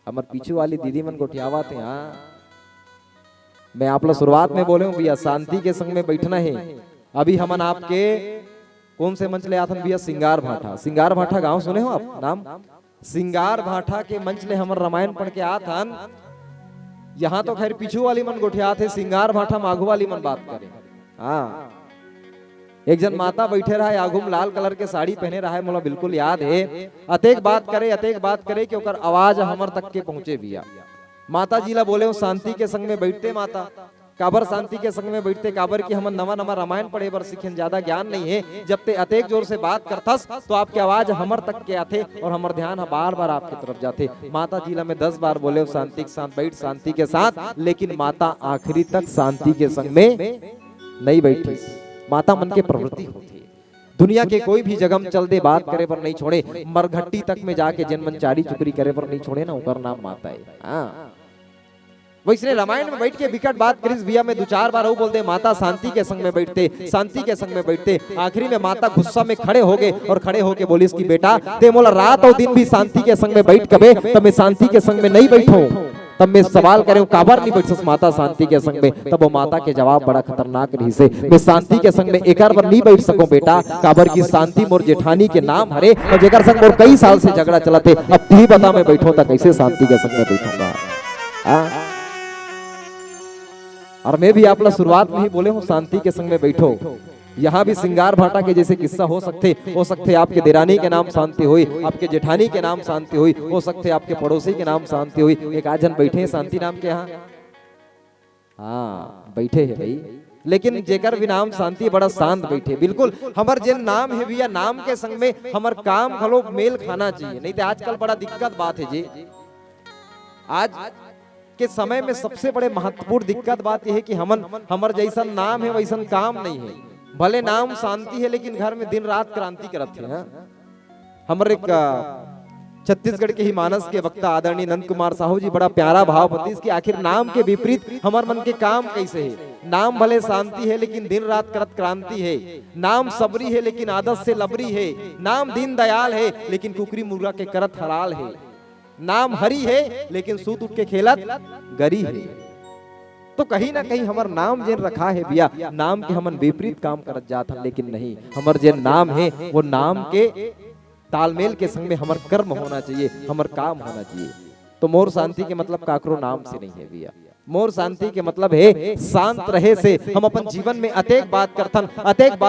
हमार पीछे वाली दीदी मन गोठियावा थे। हाँ, मैं आप लोग शुरुआत में बोले हूँ भैया शांति के संग में बैठना है। अभी हमन आपके कौन से मंच ले आथन भैया? सिंगार भाठा। सिंगार भाठा गाँव सुने हो आप नाम? सिंगार भाठा के मंच ले हमर रामायण पढ़ के आत हन। यहाँ तो खैर पीछू वाली मन गोठिया थे, सिंगार भाठा माघू वाली मन बात करे। हाँ, एक जन माता बैठे रहा है, आगू में लाल कलर के साड़ी पहने रहा है, मोला बिल्कुल याद है। अतेक बात करे कि ओकर आवाज हमर तक के पहुंचे भैया। माता जी ला बोले शांति के संग में बैठते माता। काबर शांति के संग में बैठते? काबर की हमन नवा नवा रामायण पढ़े बर सीखेन, ज्यादा ज्ञान नहीं है। जब ते अतेक जोर से बात करथस तो आपकी आवाज हमर तक के आथे और हमर ध्यान बार बार आपकी तरफ जाते। माता जी ला मैं 10 बार बोले शांति के साथ बैठ, शांति के साथ, लेकिन माता आखिरी तक शांति के संग में नहीं बैठी। माता मन के प्रवृत्ति होती है। दुनिया के कोई भी जगह में चल दे बात करे पर नहीं छोड़े, मरघट्टी तक में जाके जनमनचारी चुकरी करे पर नहीं छोड़े ना, उनका नाम माता है। हाँ, वैसे रामायण में बैठ के विकट बात करिस भैया। मैं 2-4 बार वो बोलते माता शांति के संग में बैठते, शांति के संग में बैठते। आखिरी में माता गुस्सा में खड़े हो गए और खड़े होके बोलिस कि बेटा ते मोला रात और दिन भी शांति के संग में बैठ कबे, तब मैं शांति के संग में नहीं बैठूं। तब मैं सवाल करे काबर नहीं बैठ माता शांति के संग में? तब वो माता के जवाब बड़ा खतरनाक रही से, मैं शांति के संग में एक बार नहीं बैठ सकूं बेटा, काबर की शांति मोर जेठानी के नाम हरे और जेकर संग मोर कई साल से झगड़ा चलते। अब तू ही बता मैं बैठूं तो कैसे शांति के संग में बैठूंगा? और मैं भी आप लोग शुरुआत में ही बोले हूँ शांति के संग में बैठो। यहाँ भी सिंगार भाटा के जैसे किस्सा हो सकते आपके देरानी के नाम शांति हुई, आपके जेठानी के नाम शांति हुई, हो सकते आपके पड़ोसी के नाम शांति हुई। एक आज जन बैठे हैं शांति नाम के यहाँ। हाँ, बैठे हैं भाई, लेकिन जेकर भी नाम शांति बड़ा शांत बैठे। बिल्कुल हमर जिन नाम है भैया, नाम के संग में हमर काम खलो मेल खाना चाहिए, नहीं तो आजकल बड़ा दिक्कत बात है जी। आज के समय में सबसे बड़े महत्वपूर्ण दिक्कत बात यह है कि हमर जैसा नाम है वैसा काम नहीं है। भले नाम शांति है लेकिन घर में दिन रात क्रांति करते हैं। हमर एक छत्तीसगढ़ के ही मानस के वक्ता आदरणीय नंद कुमार साहू जी बड़ा प्यारा भाव होती इसकी आखिर नाम के विपरीत हमार मन के काम कैसे है। नाम भले शांति है लेकिन दिन रात करत क्रांति है। नाम सबरी है लेकिन आदत से लबरी है। नाम दीन दयाल है लेकिन कुकरी मुर्गा के करत हलाल है। नाम हरी है लेकिन सूत उठ के खेलत गरी है। तो कहीं ना कहीं हमार नाम जेन रखा है भैया, नाम के हमन विपरीत काम करत जात हन, लेकिन नहीं, हमार जेन नाम है वो नाम के तालमेल के संग में हमार कर्म होना चाहिए, हमार काम होना चाहिए। तो मोर शांति के मतलब काकरो नाम से नहीं है भैया। मोर शांति के मतलब है शांत रहे से हम अपन जीवन में अतेक बात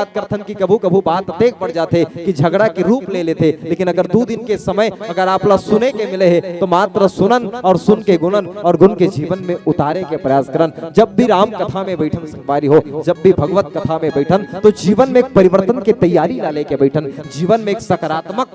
करथन कि कभू कभू बात अतेक बढ़ जाते कि झगड़ा के रूप ले लेते। लेकिन अगर 2 दिन के समय अगर आप ला सुने के मिले है तो मात्र सुनन और सुन के गुणन और गुण के जीवन में उतारे के प्रयास करन। जब भी राम कथा में बैठन संगवारी हो, जब भी भगवत कथा में बैठन तो जीवन में एक परिवर्तन की तैयारी ला लेके बैठन, जीवन में एक सकारात्मक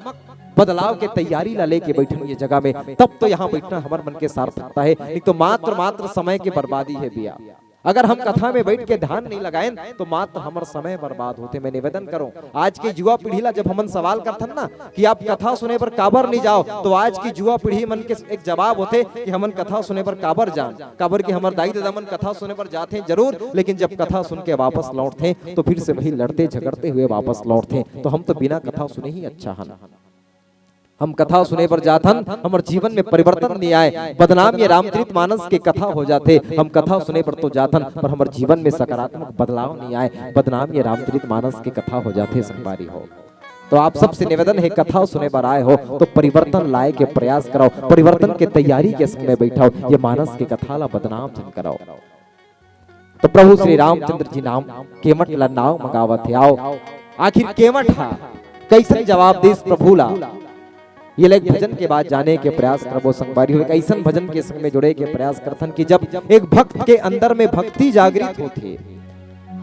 बदलाव के तैयारी ला लेके बैठन ये जगह में, तब तो यहाँ बैठना हमारे मन के सार्थकता है। एक तो मात्र समय की बर्बादी है भैया। अगर हम कथा में बैठ के ध्यान नहीं लगाएं तो मात्र हमारा समय बर्बाद होते। मैं निवेदन करूं आज की युवा पीढ़ी ला, जब हमन सवाल करथन ना कि आप कथा सुने पर काबर नहीं जाओ, तो आज की युवा पीढ़ी मन के एक जवाब होते कि हमन कथा सुने पर काबर जान, काबर की हमारे दाई दादा मन कथा सुने पर जाते जरूर, लेकिन जब कथा सुन के वापस लौटते तो फिर से वही लड़ते झगड़ते हुए वापस लौटते। तो हम तो बिना कथा सुने ही अच्छा हन। हम कथा सुने पर जाथन, हमारे जीवन में परिवर्तन नहीं आए, बदनाम ये रामचरित मानस के कथा हो जाते। हम कथा सुने पर तो जाथन पर हमारे जीवन में सकारात्मक बदलाव नहीं आए, बदनाम ये रामचरित मानस के कथा हो जाते संगवारी हो। तो आप सबसे निवेदन है कथा सुने पर आए हो तो परिवर्तन लाए के प्रयास कराओ, परिवर्तन के तैयारी के संग में बैठाओ, ये मानस के कथा ला बदनाम जन कराओ। तो प्रभु श्री रामचंद्र जी नाम केवट ला नाव मगावत है। आओ आखिर केवट हा कैसे जवाब देस प्रभु ला, ये लोग भजन के बाद जाने के प्रयास करबो संगवारी हो। ऐसा भजन के संग में जुड़े के प्रयास करथन कि जब एक भक्त के अंदर में भक्ति जागृत होती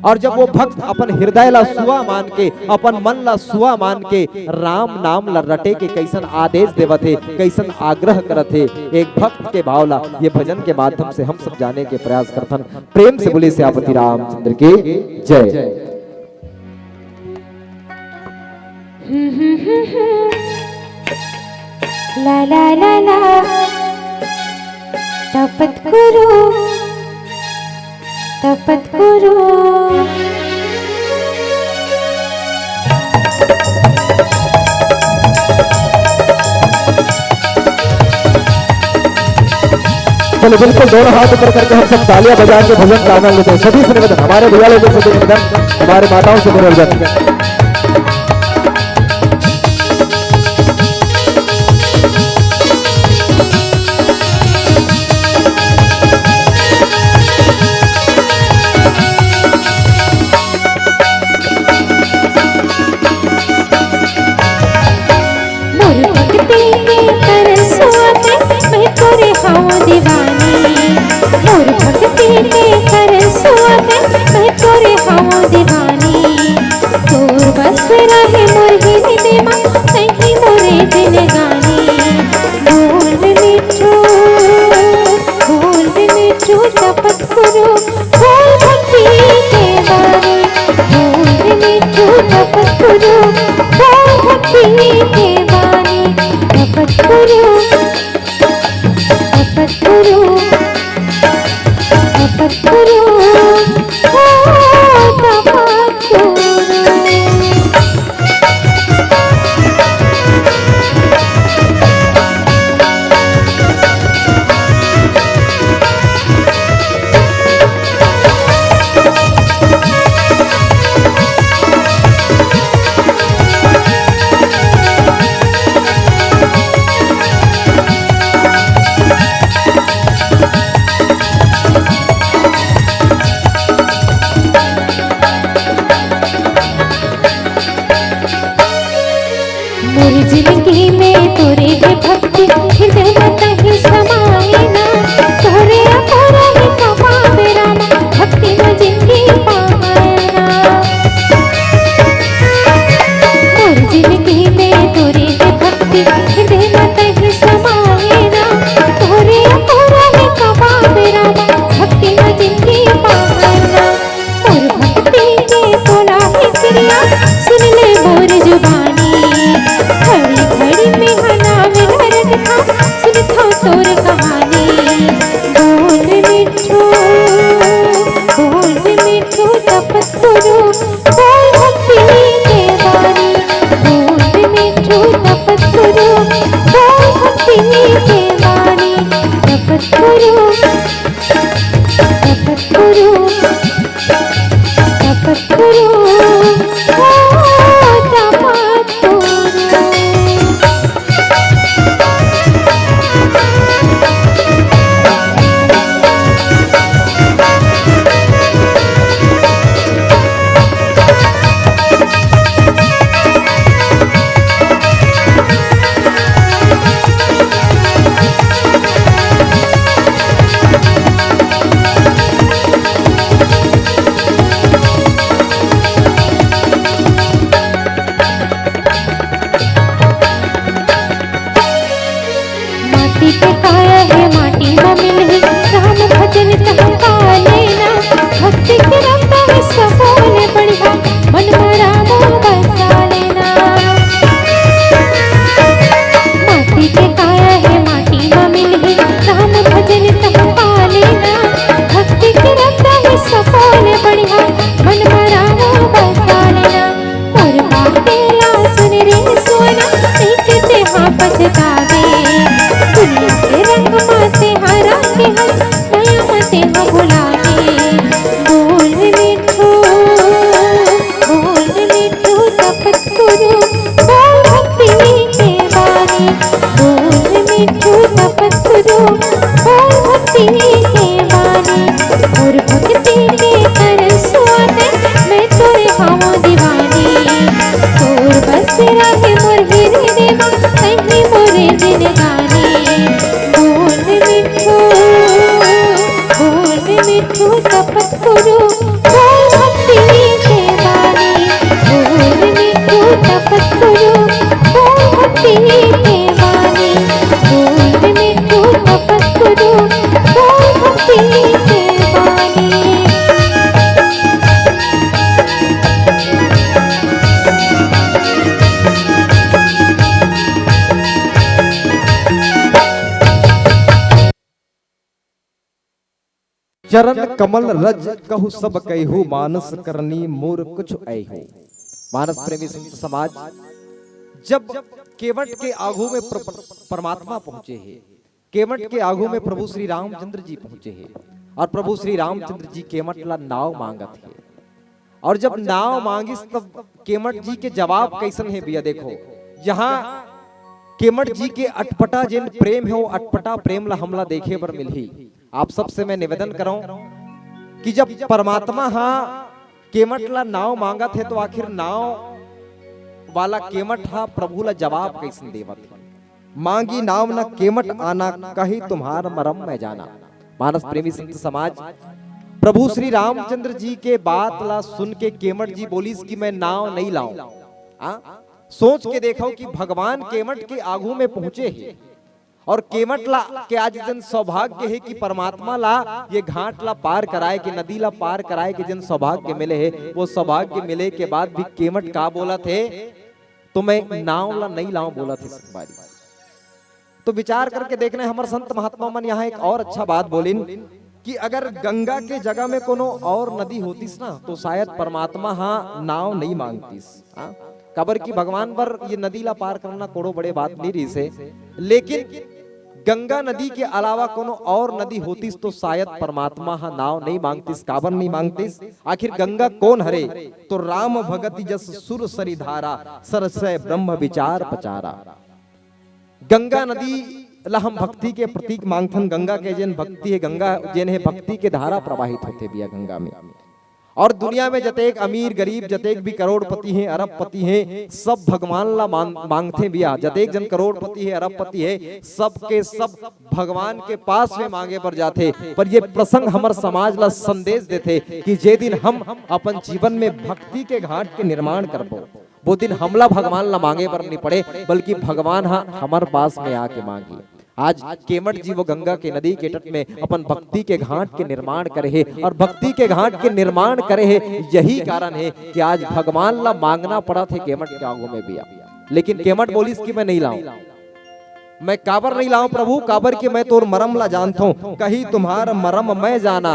और जब वो भक्त अपन हृदय ला सुआ मान के, अपन मन ला सुआ मान के राम नाम ला रटे के कैसन आदेश देवत है, कैसन आग्रह करत है एक भक्त के भाव ला, ये भजन के माध्यम से हम सब जाने के प्रयास करथन। प्रेम से बोले सियापति रामचंद्र की जय। ला ला ला ला तपत गुरु चलो बिल्कुल दोनों हाथ ऊपर करके हम सब तालियां बजा के भजन का आनंद लेते हैं। सभी से निवेदन, हमारे भैया लोगों से निवेदन, हमारे माताओं से निवेदन। तोर कहानी। बोल मिठू तपत गुरु बोल भक्ति के बानी। बोल मिठू तपत गुरु बोल भक्ति के बानी। तपत गुरु तपत गुरु तपत गुरु ओ तपत गुरु। माटी के काया है माटी में मिली राम भजन तह का लेना। भक्ति के रंग में सफोले बढ़िया मन में राम बसा लेना। माटी के काया है माटी में मिली राम भजन तह का लेना। भक्ति के रंग में सफोले बढ़िया मन में राम बसा लेना। और बातें ला सुन रे सोना एक ते हाँ पछतावे। दुनिया के रंग माते हरा के हम नया मते हाँ भुलावे। बोल मिठू तपत गुरु बोल भक्ति के बानी। बोल मिठू तपत गुरु बोल भक्ति के बानी। और भक्ति के कर सुआते मैं तोरे हावों दीवानी। तोर बस राहे मोर हिरे देवा कहीं मोरे दिन गानी। मिठू तपत गुरु बोल भक्ति के बानी। बोल मिठू तपत गुरु बोल भक्ति के बानी। बोल मिठू तपत गुरु बोल भक्ति के बानी। चरण कमल रज कहु सब कहू मानस करनी मोर कुछ ऐहू। मानस प्रेमी संत समाज जब केवट के आगू में परमात्मा पहुंचे हैं, केवट के आगू में प्रभु श्री रामचंद्र जी पहुंचे हैं और प्रभु श्री रामचंद्र जी केवट ला नाव मांगत है। और जब नाव मांगिस तब केवट जी के जवाब कैसन है भैया देखो। जहां केवट जी के अटपटा जिन प्रेम है वो अटपटा प्रेम ला हमला देखे पर मिली। आप सबसे मैं निवेदन करूं कि जब परमात्मा हाँ केवट ला नाव मांगा थे तो आखिर नाव वाला केवट हा प्रभु ला जवाब कैसे देवत है। मांगी नाव न केवट आना कही तुम्हार मरम में जाना। मानस प्रेमी संत समाज प्रभु श्री रामचंद्र जी के बात ला सुन के केवट जी बोलीस कि मैं नाव नहीं लाऊं। सोच के देखो कि भगवान केवट के आगू में पहुंचे हैं और केवट ला के आज जन सौभाग्य है कि परमात्मा ला ये घाट ला पार कराए कि नदी ला पार कराए कि जन सौभाग्य मिले है। वो सौभाग्य मिले के बाद भी केवट का बोला थे तो मैं नाव ला नहीं लाऊं बोला थे संगवारी। तो विचार करके देखना है हमारे संत महात्मा मन यहाँ एक और अच्छा बात बोलिन कि अगर गंगा के जगह में कोनो और नदी होतीस ना तो शायद परमात्मा हाँ नाव नहीं मांगतीस। कबर की भगवान पर ये नदी ला पार करना कोड़ो बड़े बात नहीं रही से, लेकिन गंगा नदी के अलावा कोनो और नदी होतीस तो शायद परमात्मा हाँ नाव नहीं मांगतीस। काबर नहीं मांगतीस? आखिर गंगा कौन हरे तो राम भगति जस सुर सरी धारा सरसय ब्रह्म विचार पचारा। गंगा नदी ला हम भक्ति के प्रतीक मांगथन। गंगा के जन भक्ति है, गंगा जन है भक्ति के धारा प्रवाहित होते बिया गंगा में। और दुनिया में जतेक अमीर गरीब जतेक भी करोड़पति हैं अरबपति हैं सब भगवान ला मांगते बिया। जतेक जन करोड़पति है अरबपति है सब के सब भगवान के पास में मांगे पर जाते। पर ये प्रसंग हमार समाज ला संदेश देते कि जे दिन हम अपन जीवन में भक्ति के घाट के निर्माण करबो वो दिन हमला भगवान ला मांगे पर नहीं पड़े बल्कि भगवान हमार पास में आके मांगी। आज केवट जी वो गंगा के नदी के तट में अपन भक्ति के घाट के निर्माण करे है और भक्ति के घाट के निर्माण करे है। यही कारण है कि आज भगवान ला मांगना पड़ा थे केवट के आगू में भी। लेकिन केवट बोलिस कि मैं नहीं लाऊं। मैं काबर नहीं लाऊं प्रभु, काबर के मैं तोर मरम ला जानता हूं, कहीं तुम्हारा मरम मैं जाना।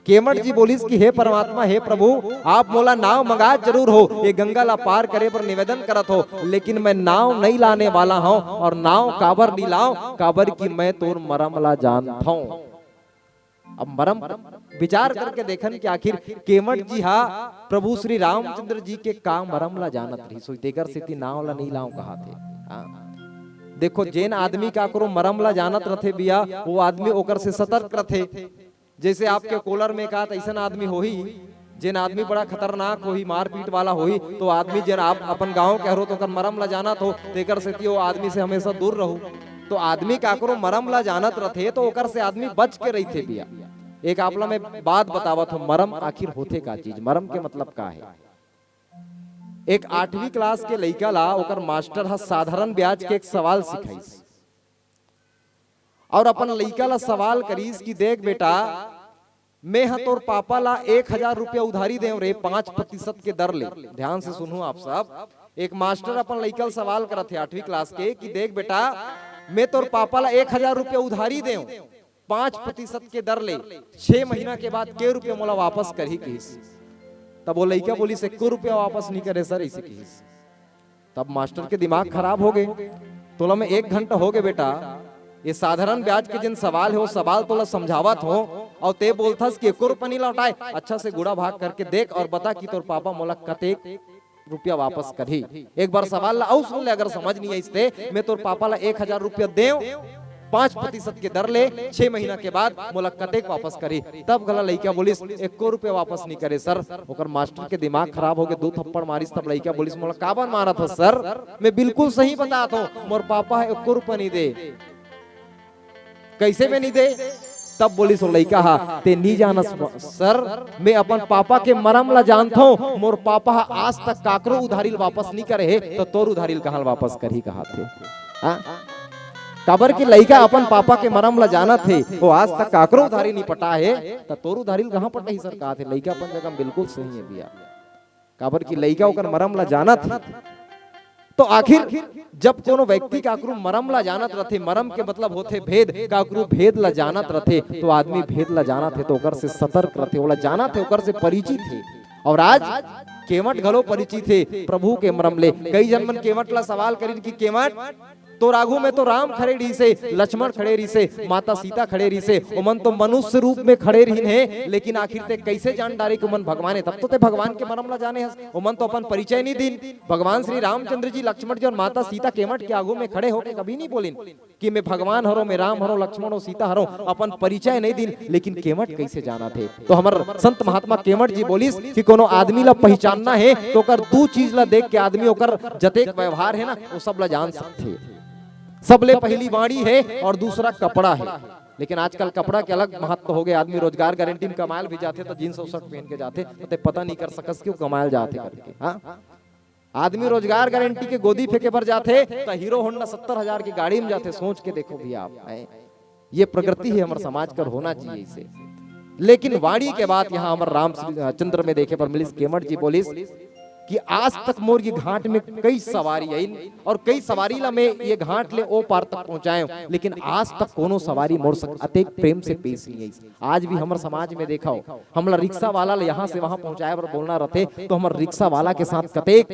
केवट जी बोलिस कि हे परमात्मा, हे प्रभु, आप मोला नाव मंगा जरूर हो, ये गंगा ला पार करे पर निवेदन करत हो, लेकिन मैं नाव नहीं लाने वाला हूं, और नाव काबर नहीं लाऊं, काबर की मैं तोर मरम ला जानता हूं। अब मरम विचार करके देखन कि आखिर केवट जी हा प्रभु श्री रामचंद्र जी के का मरम ला जानत रही, सोई तेकर सेती नाव ला नहीं लाऊं कहा थे। हाँ। देखो जेन आदमी का करो मरम ला जानत रथे बिया, वो आदमी ओकर से सतर्क रथे। जैसे आपके कोलर में का ऐसा आदमी हो ही, जिन आदमी बड़ा खतरनाक हो ही, मारपीट वाला हो ही, तो आदमी जिन आप अपन गांव के हरो तो कर मरम ला जानत हो, तेकर से वो आदमी से हमेशा दूर रहो। तो आदमी का करो मरम ला जानत रथे तो ओकर से आदमी बच के रही थे बिया। एक आपला में बात बतावत हो, मरम आखिर होते का चीज, मरम के मतलब का है। एक 8वीं क्लास के लइका ला ओकर मास्टर हा साधारण ब्याज के एक सवाल सिखाइस, और अपन लइका ला सवाल करीस कि देख बेटा, मैं हा तोर पापा ला 1000 रुपया उधारी दे रे 5% के दर ले। ध्यान से सुनो आप सब। एक मास्टर अपन लइका सवाल करत थे 8वीं क्लास के कि देख बेटा, मैं तोर पापा ला 1000 रुपया उधारी दे 5% के दर ले, 6 महीना के बाद के रुपया मोला वापस करही कहिस। तब वो लइका बोली से 1 रुपया वापस नहीं करे सर, ऐसे कहिस। तब मास्टर के दिमाग खराब हो गए। तोला में 1 घंटा हो गए बेटा, ये साधारण ब्याज के जिन सवाल है वो सवाल तोला समझावत हो, और ते बोलथस कि 1 रुपया नहीं लौटाए, अच्छा से गुड़ा भाग करके देख और बता कि तोर पापा मोला कतेक रुपया वापस करही। एक बार सवाल ला और सुन ले, अगर समझ नहीं आइसते, मैं तोर पापा ला 1000 रुपया दे 5% के दर ले, 6 महीना के बाद मोला कतेक वापस करी। तब गला लइका बोलिस 1 रुपया वापस नहीं करे सर। ओकर मास्टर के दिमाग खराब हो गए, 2 थप्पड़ मारिस। तब लइका बोलिस मोला काबर मारा था सर, मैं बिल्कुल सही बताता हूं, मोर पापा है 1 रुपया नहीं दे। कैसे में नहीं दे? तब बोली सो लइका हा ते नहीं जानस सर, मैं अपन पापा के मरम ला जानता हूं, मोर पापा आज तक काकरो उधारी वापस नहीं करे है, तो तोर उधारी कहां वापस करही कहा थे। हाँ? काबर की लइका अपन पापा के मरम ला जाना थे, वो आज तक काकरो उधारी नहीं पटा है, तो तोर उधारी कहां पटाई सर कहा थे। लइका अपन जगह बिल्कुल सही है बिया, काबर की लइका ओकर मरम ला जाना थी। तो आखिर जब कोनो व्यक्ति काकरू मरम ला जानत रथे, मरम के मतलब होते भेद, काकरू भेद ला जानत रथे, तो आदमी भेद ला जाना थे तो ओकर से सतर्क रथे, ओला जाना थे, ओकर से परिचित थे। और आज केवट घलो परिचित थे प्रभु के मरम ले। कई जन मन केवट ला सवाल करिन कि केवट तो राघु में तो राम खड़े रही से, लक्ष्मण खड़े रही से, माता सीता खड़े रही से, उमन तो मनुष्य रूप में खड़े रही है, लेकिन आखिर ते कैसे जान डारे कि उमन भगवान है। तब तो ते भगवान के मरम ला जाने हस, उमन तो अपन परिचय नहीं दिन। भगवान श्री रामचंद्र जी, लक्ष्मण जी और माता सीता केवट के आगू में खड़े होके कभी नहीं बोलिन कि मैं भगवान हरो, मैं राम हरो, लक्ष्मण हो, सीता हरो, अपन परिचय नहीं दिन। लेकिन केवट कैसे जाना थे? तो हमार संत महात्मा केवट जी बोलिस कि कोनो आदमी ला पहचानना है तो ओकर 2 चीज ला देख के आदमी ओकर जतेक व्यवहार है ना वो सब ला जान सकते। सबले पहली वाणी है और दूसरा कपड़ा है। लेकिन आजकल कपड़ा के अलग महत्व हो गए। आदमी रोजगार गारंटी में कमाल भी जाते तो जींस और शर्ट पहन के जाते, तो पता नहीं कर सकस क्यों कमाल जाते करके। हाँ, आदमी रोजगार गारंटी के गोदी फेंके भर जाते तो हीरो होंडा 70,000 की गाड़ी में जाते। सोच के देखो भैया आप, ये प्रगति है हमारे समाज कर होना चाहिए इसे। लेकिन वाणी के बाद यहाँ हमारे रामचंद्र में देखे पर मिलिस केवट जी बोलिस कि आज तक मोर ये घाट में कई सवारी आई और कई सवारी ला मैं ये घाट ले ओ पार तक पहुंचाए, लेकिन आज तक कोनो सवारी मोर सक अतेक प्रेम से पेश नहीं आई। आज भी हमारे समाज में देखा हो, हमला रिक्शा वाला यहाँ से वहां पहुंचाए पर बोलना रहते तो हमारे रिक्शा वाला के साथ कतेक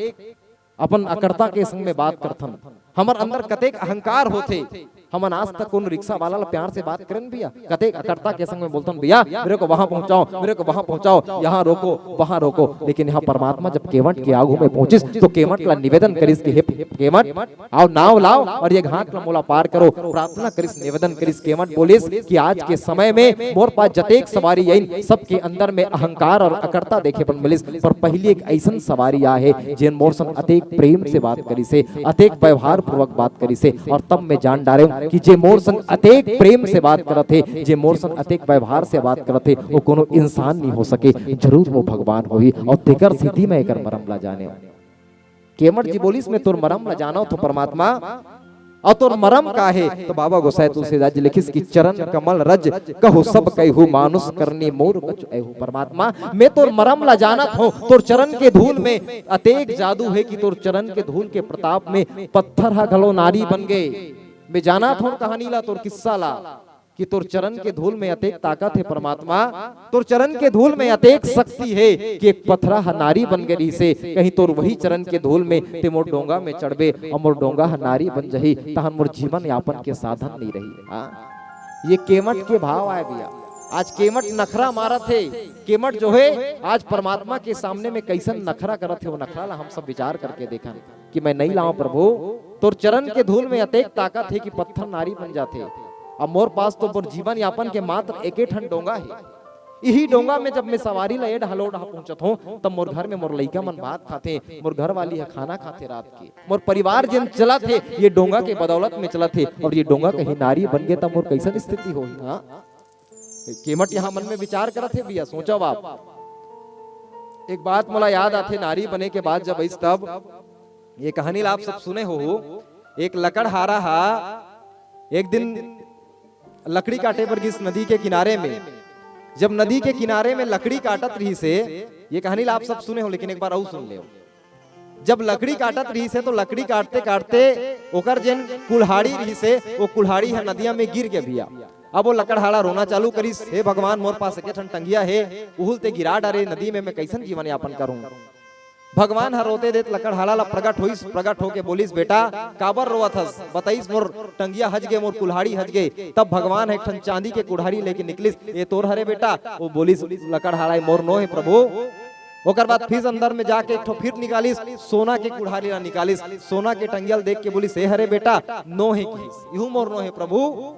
अपन अकर्ता के संग में बात करथन, हमार अंदर कतेक अहंकार होते। हम आज तक उन रिक्शा वाला प्यार से बात करें भैया, कतेक अकर्ता के संग में बोलते भैया मेरे को वहां पहुंचाओ, मेरे को वहां पहुंचाओ, यहाँ रोको वहां रोको। लेकिन यहाँ परमात्मा जब केवट के आगू में पहुंचिस तो केवट ला निवेदन करिस कि हे केवट आओ नाव लाओ और ये घाट ला मोला पार करो। प्रार्थना करिस, निवेदन करिस। केवट बोलिस कि आज के समय में मोर पास जतेक सवारी आई सबके अंदर में अहंकार और अकर्ता देखे पर मिलिस, पर पहली एक ऐसा सवारी आहे जिन मोर संग अतेक प्रेम से बात करी से, अतेक व्यवहार पूर्वक बात करी से। और तब मैं जान डारे कि जे मोर संग अतेक प्रेम से बात करते, जे मोर संग अतेक व्यवहार से बात करते, वो कोनो इंसान नहीं हो सके, जरूर वो भगवान होई। और तेकर स्थिति में एकर मरम ला जाने। केवट जी बोलिस मैं तोर मरम ला जानो तो परमात्मा और तोर मरम का है। तो बाबा गोसाई तुलसीदास जी लिखिस कि चरण कमल रज कहु सब कहु मानुष करनी मोर कछु ऐहु। परमात्मा मैं तोर मरम ला जानत हूँ, तोर चरण के धूल में अतेक जादू है कि तोर चरण के धूल के प्रताप में पत्थर हा घलो नारी बन गए। मैं जानत हूँ कहानी ला, तोर किस्सा ला, कि तोर चरण के धूल में अतेक ताकत है। परमात्मा तोर चरण के धूल में अतेक शक्ति है कि एक पथरा नारी बन गई से कहीं तोर वही चरण के धूल में ते मोर डोंगा में चढ़बे और मोर डोंगा नारी बन जही, तहन मोर जीवन यापन के साधन नहीं रही। हाँ, ये केमट के भाव आए भैया। आज केमट नखरा मारत है, केमट जो है आज परमात्मा के सामने में कैसन नखरा करत है, वो नखरा ला हम सब विचार करके देखा कि मैं नहीं लाऊं प्रभु, तोर चरण के धूल में अतेक ताकत है कि पत्थर नारी बन जाते। अब मोर पास तो मोर जीवन यापन के मात्र एक ठन डोंगा है। यही डोंगा में जब मैं सवारी ला ढलो ढहा पहुंचत हूँ, तब मोर घर में मोर लइका मन भात खाते, मोर घर वाली है खाना खाते रात के, मोर परिवार जिन चला थे ये डोंगा के बदौलत में चला थे। और ये डोंगा कहीं नारी बन गए तब मोर कैसन स्थिति हो। हाँ, केमट यहाँ मन में विचार करत है भैया। सोचो आप, एक बात मोला याद आते नारी बने के बाद जब इस तब ये कहानी ला आप सब सुने हो। एक लकड़हारा हा एक दिन लकड़ी काटे पर गिस नदी के किनारे में। जब नदी के किनारे में लकड़ी काटत रही से, ये कहानी ला आप सब सुने हो लेकिन एक बार और सुन ले। जब लकड़ी काटत रही से तो लकड़ी काटते काटते ओकर जिन कुल्हाड़ी रही से वो कुल्हाड़ी है नदिया में गिर गया भैया। अब वो लकड़हारा रोना चालू करिस, हे भगवान मोर पास एक ठन टंगिया है, उहुलते गिरा डारे नदी में मैं कैसन जीवन यापन करूं। भगवान हर रोते देत लकड़हारा ला प्रगट होइस, प्रगट होके बोलिस बेटा काबर रोवत हस, बताइस मोर टंगिया हज गए, मोर कुल्हाड़ी हज गए। तब भगवान एक ठन चांदी के कुल्हाड़ी लेके निकलिस, ये तोर हरे बेटा। वो बोलिस लकड़हारा मोर नो है प्रभु। ओकर बाद फिर अंदर में जाके एक ठो फिर निकालिस, सोना के कुल्हाड़ी ला निकालिस, सोना के टंगियल देख के बोलिस हे हरे बेटा नो है किस, यूं मोर नो है प्रभु।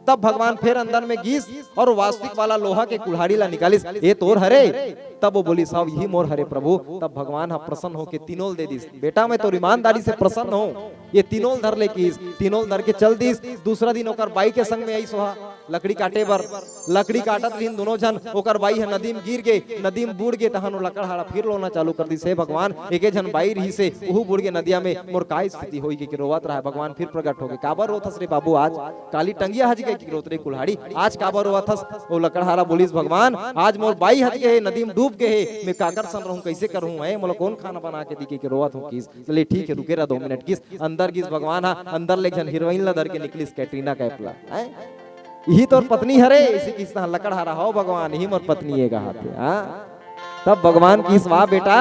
तब भगवान फिर अंदर में गीस और वास्तविक वाला लोहा के कुल्हाड़ी ला निकालिस, ये तोर हरे। तब वो बोली साहब यही मोर हरे प्रभु। तब भगवान प्रसन्न होके तीनों दे दिस, बेटा मैं तो ईमानदारी से प्रसन्न हूँ, ये तीनों धर ले किस, तीनों धर के चल दिस। दूसरा दिन ओकर बाई के संग में आई सोहा लकड़ी काटे बर, लकड़ी काटत रही दोनों जन, ओकर बाई है नदी में गिर गए, नदी में बूढ़ गए। तहन लकड़हारा फिर रोना चालू कर दिस, हे भगवान एके जन बाई रही से उहू बूढ़ गए नदिया में, मोर का स्थिति होई कि रोवत रहा। भगवान फिर प्रकट हो गए, काबर रोथस रे बाबू, आज काली टंगिया हज गई कि रोत रे कुल्हाड़ी, आज काबर रोवथस। वो लकड़हारा बोलिस भगवान आज मोर बाई हज गए, नदी में डूब गए, मैं काकर सन रहूं, कैसे करूं, है मोला कौन खाना बना के दिखे कि रोवत हूं किस। चले ठीक है रुके रहा 2 मिनट किस। अंदर किस भगवान हा अंदर ले जन हीरोइन ला धर के निकलिस, कैटरीना कैफ ला, यही तोर पत्नी हरे, इसी किस लकड़हारा हो भगवान यही मोर पत्नी है हाथ। तब भगवान किस वाह बेटा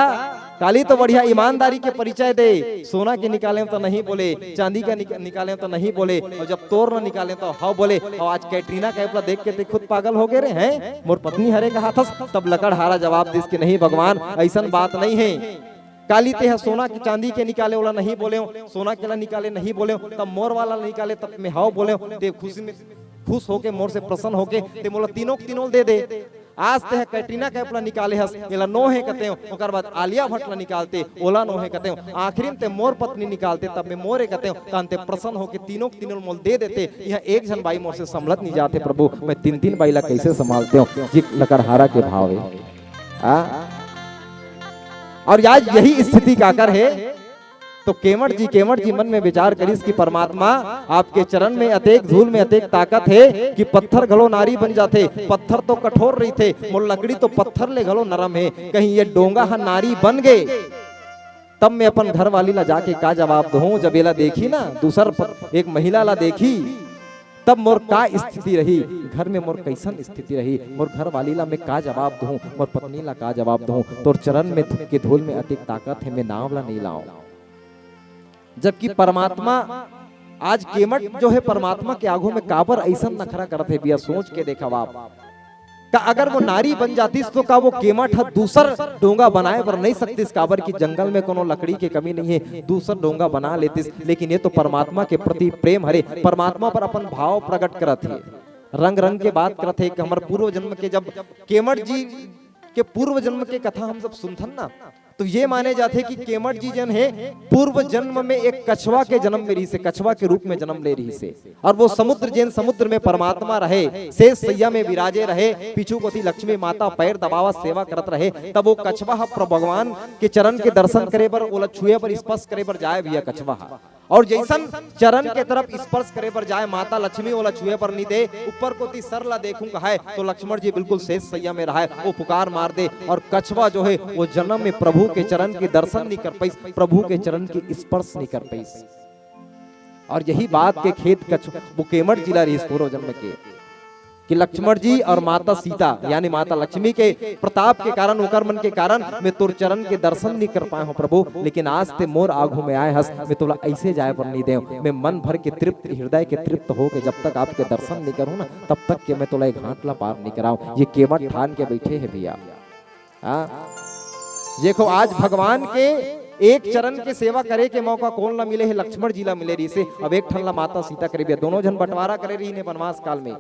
काली तो बढ़िया ईमानदारी के परिचय दे, सोना के निकाले तो नहीं बोले, चांदी का निकाले तो नहीं बोले, और जब तोर न निकाले तो हाँ बोले। और आज कैटरीना कैफ ला देख के ते खुद पागल हो गए रे हैं, मोर पत्नी हरे का हाथस। तब लकड़हारा जवाब दिस कि नहीं भगवान ऐसा बात नहीं है, काली ते सोना के चांदी के निकाले वाला नहीं बोले, सोना के ला निकाले नहीं बोले, तब मोर वाला निकाले तब मैं हाउ बोले। ते खुशी में खुश होके मोर से प्रसन्न होके ते मोला तीनों तीनों दे दे। आज ते कैटरीना कैफ ला निकाले हस, एला नो है कहते हो, ओकर बाद आलिया भट्ट ला निकालते ओला नो है कहते हो, आखिरी में ते मोर पत्नी निकालते तब में मोरे कहते हो। तानते प्रसन्न होके तीनों तीनों मोल दे देते। यह एक जन बाई मोर से संभलत नहीं जाते प्रभु, मैं 3-3 बाई ला कैसे संभालते हो, जी लकड़हारा के भाव है। और आज यही स्थिति काकर है। तो केवट जी मन में विचार करिस कि परमात्मा आपके चरण में अतेक धूल में अतेक ताकत है कि पत्थर घलो नारी बन जाते। पत्थर तो कठोर रही थे, मोर लकड़ी तो पत्थर ले घलो नरम है, कहीं ये डोंगा हा नारी बन गए। तब मैं अपन घर वाली ला जाके का जवाब दूं। जब एला देखी ना दूसर एक महिला ला देखी, तब मोर का स्थिति रही, घर में मोर कैसन स्थिति रही, मोर घर वाली ला मैं का जवाब दूं, मोर पत्नी ला का जवाब दूं। तोर चरण में के धूल में अतिक ताकत है, मैं नाव ला नहीं लाऊं। जबकि परमात्मा आज केमट जो है परमात्मा के आगू में काबर ऐसा नखरा करते भैया, सोच के देखा बाप का अगर वो नारी बन जाती तो का वो केमट दूसर डोंगा बनाए पर नहीं सकती, काबर की जंगल में कोनो लकड़ी की कमी नहीं है, दूसर डोंगा बना लेती। लेकिन ये तो परमात्मा के प्रति प्रेम हरे, परमात्मा पर अपन भाव प्रकट करत है, रंग रंग के बात करते है कि हमारे पूर्व जन्म के, जब केमट जी के पूर्व जन्म के कथा हम सब सुनथन ना, तो ये माने जाते कि केमट जी जन है पूर्व जन्म में एक कछवा के जन्म में रही से, कछवा के रूप में जन्म ले रही से, और वो समुद्र जैन समुद्र में परमात्मा रहे, शेष सैया में विराजे रहे, पीछू को थी लक्ष्मी माता पैर दबावा सेवा करत रहे। तब वो कछवा भगवान के चरण के दर्शन करे बर, ओला छुए पर स्पर्श करे पर जाए भैया कछवा, और जैसन चरण के तरफ स्पर्श करे पर जाए माता लक्ष्मी ओला छुए पर नहीं दे, ऊपर को ती सर ला देखूंगा है तो लक्ष्मण जी बिल्कुल शेष सैया में रहा है, वो पुकार मार दे और कछवा जो है वो जन्म में प्रभु के चरण के दर्शन नहीं कर पाई, प्रभु के चरण के स्पर्श नहीं कर पाई। और यही बात के खेत कछवा वो केमट जिला रही पूर्व जन्म के कि लक्ष्मण जी और माता सीता यानी माता लक्ष्मी के प्रताप के कारण उकर मन के कारण मैं तुर चरण के दर्शन नहीं कर पाए हूँ प्रभु, लेकिन आज ते मोर आगू में आए हस मैं तोला ऐसे जाए पर नहीं दे, मैं मन भर के तृप्त हृदय के तृप्त हो के जब तक आपके दर्शन नहीं करूँ ना तब तक के मैं तोला एक घाटला पार नहीं कराऊं। ये केवट ठान के बैठे है भैया। देखो आज भगवान के एक चरण के सेवा करे के मौका कौन ला मिले है, लक्ष्मण जी ला मिले रही से। अब एक ठन ला माता सीता करे भी, दोनों जन बंटवारा करे रही ने वनवास काल में।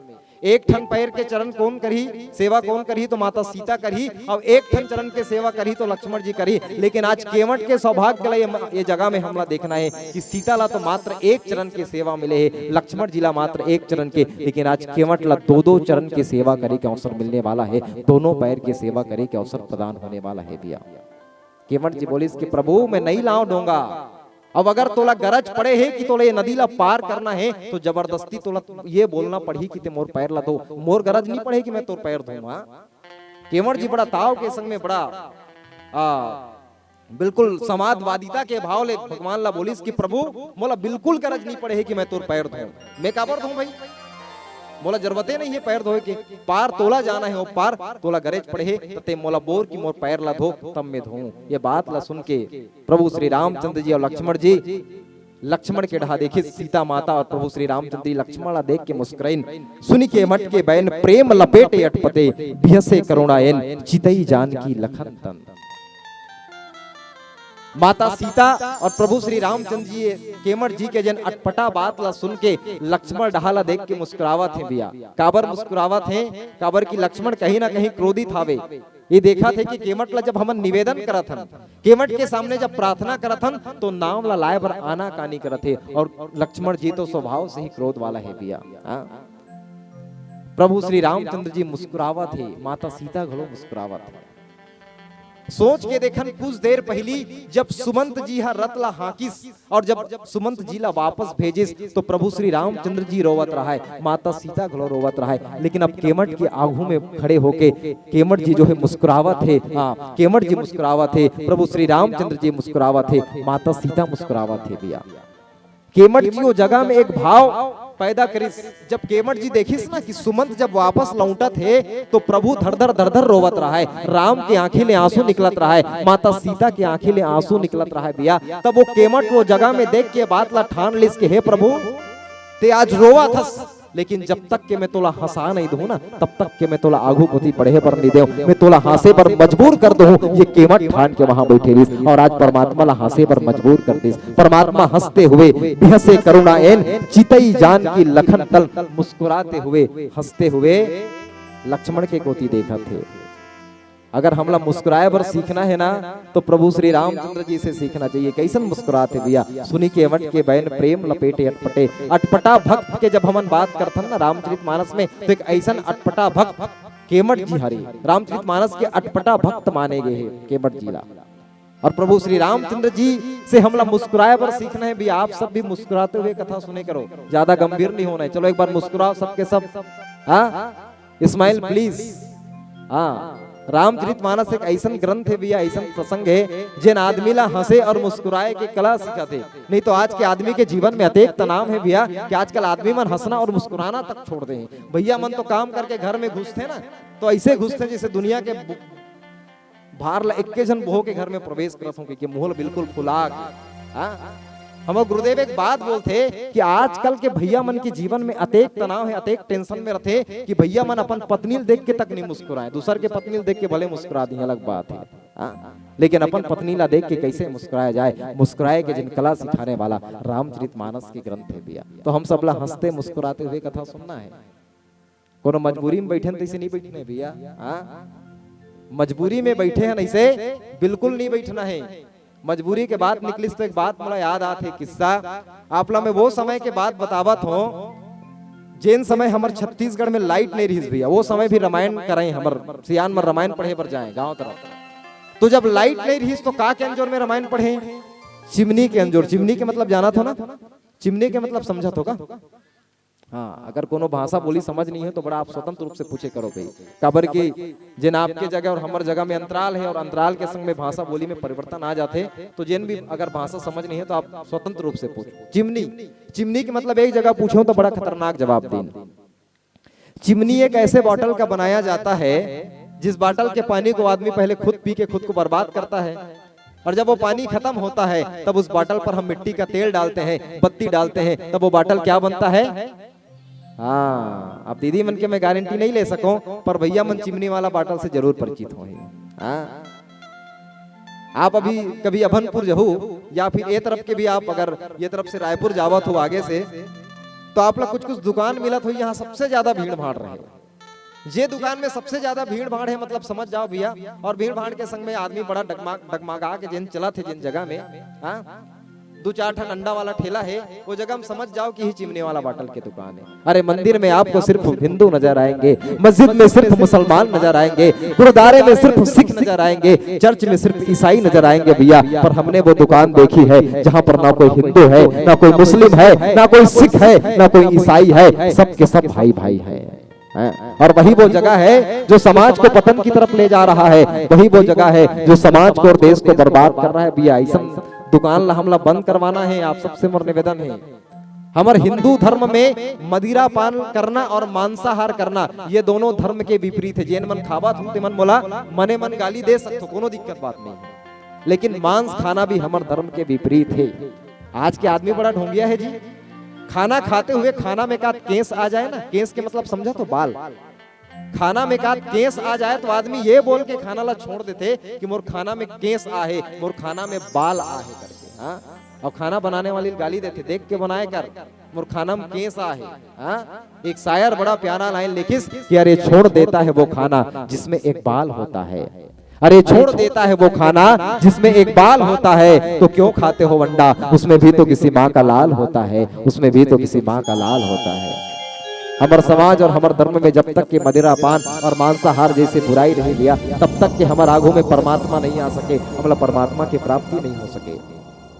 एक ठन पैर के चरण कौन करी सेवा कौन करी तो माता सीता करी, अब एक ठन चरण के सेवा करी तो लक्ष्मण जी करी। लेकिन आज केवट के सौभाग्य के लिए ये जगह में हमला देखना है कि सीता ला तो मात्र एक चरण के सेवा मिले है, लक्ष्मण जी ला मात्र एक चरण के, लेकिन आज केवट ला दो दो चरण के सेवा करे के अवसर मिलने वाला है, दोनों पैर के सेवा करे के अवसर प्रदान होने वाला है भैया। केवट जी बोलिस कि प्रभु मैं नहीं लाऊं दूंगा, अब अगर तोला गरज पड़े है कि तोला ये नदी ला पार करना है तो जबरदस्ती तोला ये बोलना पड़ी कि ते मोर पैर ला दो, मोर गरज नहीं पड़े कि मैं तोर पैर दूंगा। केवट जी बड़ा ताव के संग में बड़ा बिल्कुल समाजवादिता के भाव ले भगवान ला बोलिस कि प्रभु मोला बिल्कुल गरज नहीं पड़े है कि मैं तोर पैर दूं, मैं काबर दूं भाई, मोला जरूरते नहीं है पैर धोए के, पार तोला जाना है वो पार तोला गरज पड़े है तो ते मोला बोर की मोर पैर ला धो तब मैं धोऊं। ये बात ला सुन के प्रभु श्री रामचंद्र जी और लक्ष्मण जी लक्ष्मण के ढहा देखी सीता माता और प्रभु श्री रामचंद्र जी लक्ष्मण ला देख के मुस्कुराइन, सुनी के मट के बैन प्रेम लपेटे अटपटे बिहसे करुणाएन चितई जान की लखन तन। माता सीता और प्रभु श्री रामचंद्र जी केमट जी के जन अटपटा बात ला सुन के लक्ष्मण ढहाला देख के मुस्कुरावत है भैया। काबर मुस्कुरावत है, काबर की लक्ष्मण कहीं ना कहीं क्रोधित हावे। ये देखा थे कि केमट ला जब हमन निवेदन करत हन, केमट के सामने जब प्रार्थना करत हन तो नाम ला लाए बर आना कानी करत है, और लक्ष्मण जी तो स्वभाव से ही क्रोध वाला है भैया। प्रभु श्री रामचंद्र जी मुस्कुरावत है, माता सीता घलो मुस्कुरावत है। सोच के देखन कुछ देर पहली जब सुमंत जी हा रत ला हाकिस और जब सुमंत जी ला वापस भेजिस तो प्रभु श्री रामचंद्र जी रोवत रहा है, माता सीता घलो रोवत रहा है। लेकिन अब केमट के आगू में खड़े होके केमट जी जो है मुस्कुरावत है, केमट जी मुस्कुरावत है, प्रभु श्री रामचंद्र जी मुस्कुरावत है, माता सीता मुस्कुरावत है भैया। केमट जी वो जगह में एक भाव पैदा करिस, जब केमट जी देखिस ना कि सुमंत जब वापस लौटत है तो प्रभु धर-धर रोवत रहा है, राम के आंखें ले आंसू निकलत रहा है, माता सीता के आंखें ले आंसू निकलत रहा है भैया। तब वो केमट वो जगह में देख के बात ला ठान लिस के हे प्रभु ते आज रोवा थस, लेकिन जब तक के मैं तोला हंसा नहीं दूं ना तब तक के मैं तोला आगू पोती पढ़े पर नहीं देऊं, मैं तोला हासे पर मजबूर कर दूं। ये केमट ठान के वहां बैठे रिस और आज परमात्मा ला हासे पर मजबूर कर दिस। परमात्मा हंसते हुए बिहसे करुणा एन चितई जान की लखन तल, मुस्कुराते हुए हंसते हुए लक्ष्मण के कोती देखा थे। अगर हमला मुस्कुराए बर सीखना है ना तो प्रभु श्री रामचंद्र जी से सीखना चाहिए। कैसन मुस्कुराते भैया, सुनी के वट के बैन प्रेम लपेटे अटपटे। अटपटा भक्त के जब हमन बात करथन ना रामचरितमानस में तो एक ऐसन अटपटा भक्त केमट जी हरि रामचरितमानस के अटपटा भक्त माने गए हैं केमट जी ला। और प्रभु श्री रामचंद्र जी से हमला मुस्कुराए पर सीखना है भैया। आप सब भी मुस्कुराते हुए कथा सुने करो, ज्यादा गंभीर नहीं होना है। चलो एक बार मुस्कुराओ सबके सब, स्माइल प्लीज। रामचरितमानस एक ऐसा ग्रंथ है भैया, ऐसा प्रसंग है जिन आदमी ला हंसे और मुस्कुराए के कला सिखाते। नहीं तो आज के आदमी के जीवन में अतेक तनाव है भैया कि आजकल आदमी मन हंसना और मुस्कुराना तक छोड़ दे। भैया मन तो काम करके घर में घुसते ना तो ऐसे घुसते जैसे दुनिया के बाहर ला इक्के जन बहो के घर में प्रवेश करत हूं कि मुंह बिल्कुल फुला। हमारे गुरुदेव एक बात बोलते कि आजकल के भैया मन के जीवन में अतेक तनाव है, अतेक टेंशन में रहते कि भैया मन अपन पत्नी देख के तक नहीं मुस्कुराए। दूसर के पत्नी देख के भले मुस्कुरा दी अलग बात है, लेकिन अपन पत्नी ला देख के कैसे मुस्कुराया जाए, मुस्कुराए के जिन कला सिखाने वाला रामचरितमानस के ग्रंथ है भैया। तो हम सब ला हंसते मुस्कुराते हुए कथा सुनना है। कोनो मजबूरी में बैठे ऐसे नहीं बैठने भैया, मजबूरी में बैठे हैं ऐसे बिल्कुल नहीं बैठना है। मजबूरी के बाद निकलिस तो एक बात मला याद आते किस्सा आपला में वो समय के बात बतावत हो जिन समय हमारे छत्तीसगढ़ में लाइट नहीं रही भैया। वो समय भी रामायण करें, हमर सियान में रामायण पढ़े पर जाए गांव तरफ। तो जब लाइट नहीं रही तो का के अंजोर में रामायण पढ़े, चिमनी के अंजोर, चिमनी के मतलब जाना था ना, चिमनी के मतलब समझा तो का? हाँ, अगर कोनो भाषा बोली समझ नहीं है तो बड़ा आप स्वतंत्र रूप से पूछे करो भाई, काबर की जिन आपके जगह और हमार जगह में अंतराल है, और अंतराल के संग में भाषा बोली में परिवर्तन आ जाते, तो जिन भी अगर भाषा समझ नहीं है तो आप स्वतंत्र रूप से पूछो। चिमनी, चिमनी के मतलब एक जगह पूछो तो बड़ा खतरनाक जवाब देना। चिमनी एक ऐसे बॉटल का बनाया जाता है जिस बॉटल के पानी को आदमी पहले खुद पी के खुद को बर्बाद करता है, और जब वो पानी खत्म होता है तब उस बॉटल पर हम मिट्टी का तेल डालते हैं, बत्ती डालते हैं, तब वो बॉटल क्या बनता है? हाँ, अब दीदी मन के मैं गारंटी नहीं ले सकूं, पर भैया मन चिमनी वाला बॉटल से जरूर परिचित हो। हाँ, आप अभी कभी अभनपुर जाओ या फिर ये तरफ के भी आप अगर ये तरफ से रायपुर जावत हो आगे से, तो आप लोग कुछ कुछ दुकान मिलत हो, यहाँ सबसे ज्यादा भीड़ भाड़ रहे। ये दुकान में सबसे ज्यादा भीड़ भाड़ है, मतलब समझ जाओ भैया। और भीड़ भाड़ के संग में आदमी बड़ा डगमगा के जिन चला थे जिन जगह में, हाँ, 2-4 ठन अंडा वाला ठेला है, वो जगह हम समझ जाओ कि ही चिमनी वाला बॉटल की दुकान है। अरे मंदिर में आपको सिर्फ हिंदू नजर आएंगे, मस्जिद में सिर्फ मुसलमान नजर आएंगे, गुरुद्वारे में सिर्फ सिख नजर आएंगे, चर्च में सिर्फ ईसाई नजर आएंगे भैया। पर हमने वो दुकान देखी है जहाँ पर ना कोई हिंदू है, ना कोई मुस्लिम है, ना कोई सिख है, ना कोई ईसाई है, सबके सब भाई भाई है। और वही वो जगह है जो समाज को पतन की तरफ ले जा रहा है, वही वो जगह है जो समाज को और देश को बर्बाद कर रहा है भैया। ऐसा दुकान ला हमला बंद करवाना है। आप सबसे मोर निवेदन है, हमारे हिंदू धर्म में मदिरा पान करना और मांसाहार करना ये दोनों धर्म के विपरीत है। जैन मन खावा थूते मन बोला मने मन गाली दे सकते, कोनो दिक्कत बात नहीं, लेकिन मांस खाना भी हमारे धर्म के विपरीत है। आज के आदमी बड़ा ढोंगिया है जी, खाना खाते हुए खाना में का केस आ जाए ना, केस के मतलब समझा तो बाल, खाना में का केस आ जाए तो आदमी ये बोल के खाना ला छोड़ देते कि मोर खाना में केस आहे, मोर खाना में बाल आहे करके। हाँ, और खाना बनाने वाली गाली देते, देख के बनाए कर, मोर खाना में केस आहे। हाँ, एक शायर बड़ा प्यारा लाइन लिखिस कि अरे छोड़ देता है वो खाना जिसमें एक बाल होता है, अरे छोड़ देता है वो खाना जिसमें एक बाल होता है, तो क्यों खाते हो अंडा, उसमें भी तो किसी माँ का लाल होता है, उसमें भी तो किसी माँ का लाल होता है। हमारे समाज और हमारे धर्म में जब तक के मदिरा पान और मांसाहार जैसे बुराई नहीं लिया, तब तक के हमारे आगू में परमात्मा नहीं आ सके, हमारा परमात्मा की प्राप्ति नहीं हो सके।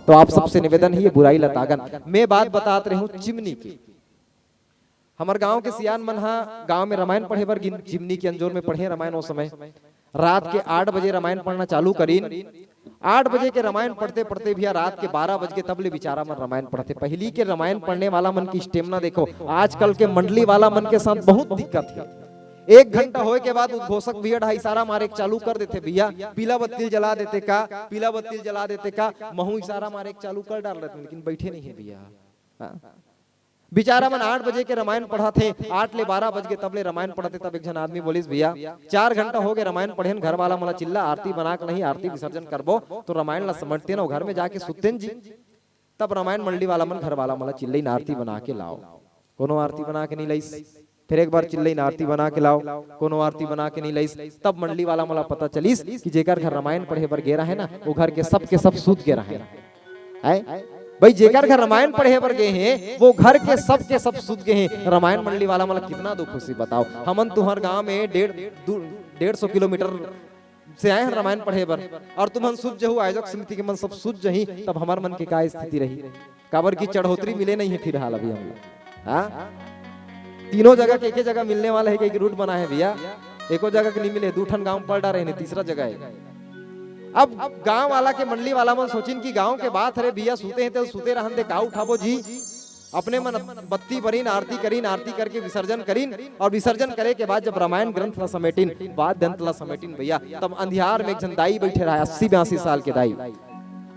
तो आप सबसे निवेदन है ये बुराई लतागन। मैं बात बताते रही हूँ चिमनी की। हमारे गांव के सियान मनहा गांव में रामायण पढ़े बर चिमनी के अंजोर में पढ़े रामायण। उस समय रात के 8 बजे रामायण पढ़ना चालू करीन। 8 बजे के रामायण पढ़ते पढ़ते भी रात के 12 बज के तब ले बेचारा मन रामायण पढ़ते। पहली के रामायण पढ़ने वाला मन की स्टेमिना देखो, आजकल के मंडली वाला मन के साथ बहुत दिक्कत है। 1 घंटा होए के बाद उद्घोषक भैया 2.5 इशारा मारे चालू कर देते, भैया पीला बत्ती जला देते का, पीला बत्ती जला देते का, महू इशारा मारे चालू कर डाल रहे, लेकिन बैठे नहीं है भैया। बेचारा मन 8 बजे के रामायण पढ़ा थे, 8 ले 12 बज के तब ले रामायण पढ़ते। तब एक जन आदमी बोलिस भैया 4 घंटा हो गए रामायण पढ़े, घर वाला मला चिल्ला आरती बना के नहीं आरती विसर्जन करबो तो रामायण ला समझते ना, घर में जाके सुतते जी। तब रामायण मंडली वाला मन घर वाला मला चिल्लाई आरती बना के लाओ, कोनो आरती बना के नहीं लाइस। फिर एक बार चिल्लाई आरती बना के लाओ, कोनो आरती बना के नहीं लाइस। तब मंडली वाला मला पता चलिस कि जेकर घर रामायण पढ़े बर गेरा है ना, वो घर के सब सूत गेरा है भाई। जेकर घर रामायण पढ़े बर गए हैं वो घर के सब सूत गए हैं। रामायण मंडली वाला मला कितना दुख खुशी बताओ। हमन तुम्हार गांव में 150 किलोमीटर से आए हैं रामायण पढ़े बर, और तुम सूझ जहू आयोजक समिति के मन सब सूझ जही, तब हमार मन की का स्थिति रही। काबर की चढ़ोतरी मिले नहीं है फिलहाल अभी हम लोग। हाँ, तीनों जगह के एक जगह मिलने वाला है कि एक रूट बना है भैया, एको जगह के नहीं मिले, 2 ठन गांव पड़ रहे हैं, तीसरा जगह है। अब गांव वाला के मंडली वाला मन सोचिन की गांव के बात है भैया, सूते हैं तो सूते रहन दे, का उठाबो जी। अपने मन बत्ती बरीन, आरती करीन, आरती करके विसर्जन करीन, और विसर्जन करे के बाद जब रामायण ग्रंथ ला समेटिन, वाद्य यंत्र ला समेटिन भैया, तब अंधियार में एक जन दाई बैठे रहा, 80-82 साल के दाई,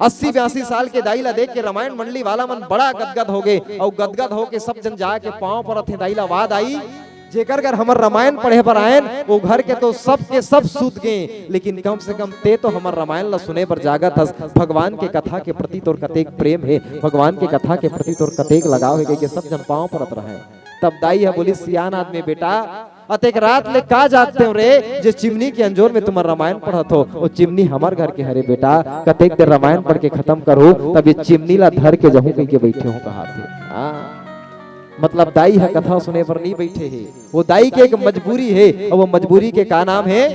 80-82 साल के दाई ला देख के रामायण मंडली वाला मन बड़ा गदगद हो गए। और गदगद हो के सब जन जाके पांव पर थे दाई ला वाद आई, जेकर घर हमर रामायण पढ़े पर आयन वो घर के तो सब के सब सूत गए, लेकिन कम से कम ते तो हमर रामायण ला सुने पर जागत हस। भगवान के कथा के प्रति तोर कतेक प्रेम है, भगवान के कथा के प्रति तोर कतेक लगाव है कि सब जन पांव परत रहे। तब दाई है बोली सियान आदमी बेटा, अतेक रात ले का जागते हो रे, जे चिमनी के अंजोर में तुम्हारा रामायण पढ़त हो, वो चिमनी हमार घर के हरे बेटा, कतेक देर रामायण पढ़ के खत्म करो तब ये चिमनी ला धर के जहू कहीं के बैठे हो कहा थे। मतलब दाई है कथा सुने पर नहीं बैठे है, वो दाई की एक मजबूरी है, और वो मजबूरी के का नाम है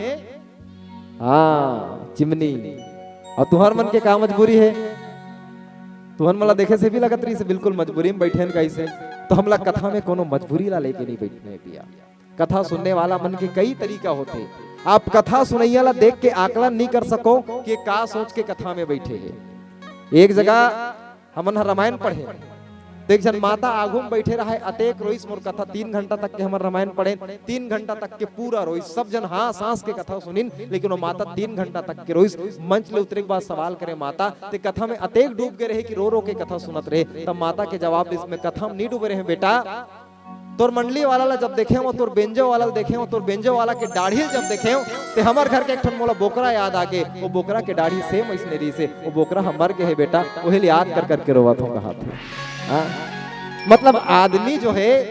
हाँ चिमनी। और तुम्हार मन के का मजबूरी है, तुहन मला देखे से भी लगत रही से बिल्कुल मजबूरी में बैठे कैसे। तो हमला कथा में कोनो मजबूरी ला लेके नहीं बैठने पिया। कथा सुनने वाला मन के कई तरीका होते। आप कथा सुनैया ला देख के आकलन नहीं कर सको कि का सोच के कथा में बैठे है। एक जगह हमन रामायण पढ़े, तो एक जन माता आगू में बैठे रहा है, अतेक रोइस मोर कथा 3 घंटा तक के हमर रामायण पढ़े, 3 घंटा तक के पूरा रोइस, सब जन हाँ सांस के कथा सुनिन, लेकिन वो माता 3 घंटा तक के रोइस। मंच ले उतरे के बाद सवाल करे माता, ते कथा में अतेक डूब गए रहे कि रो रो के कथा सुनत रहे। तब माता के जवाब इसमें कथा में नहीं डूबे रहे बेटा, तोर मंडली वाला ला जब देखे हो, तोर बेंजो वाला देखे हो, तोर बेंजो वाला के दाढ़ी जब देखे हो, ते हमार घर के एक ठन मोला बोकरा याद आके, वो बोकरा के दाढ़ी सेम ऐसने रही से, वो बोकरा हम मर गए है बेटा, वही याद कर करके रोवत हूँ कहा था। मतलब आदमी जो है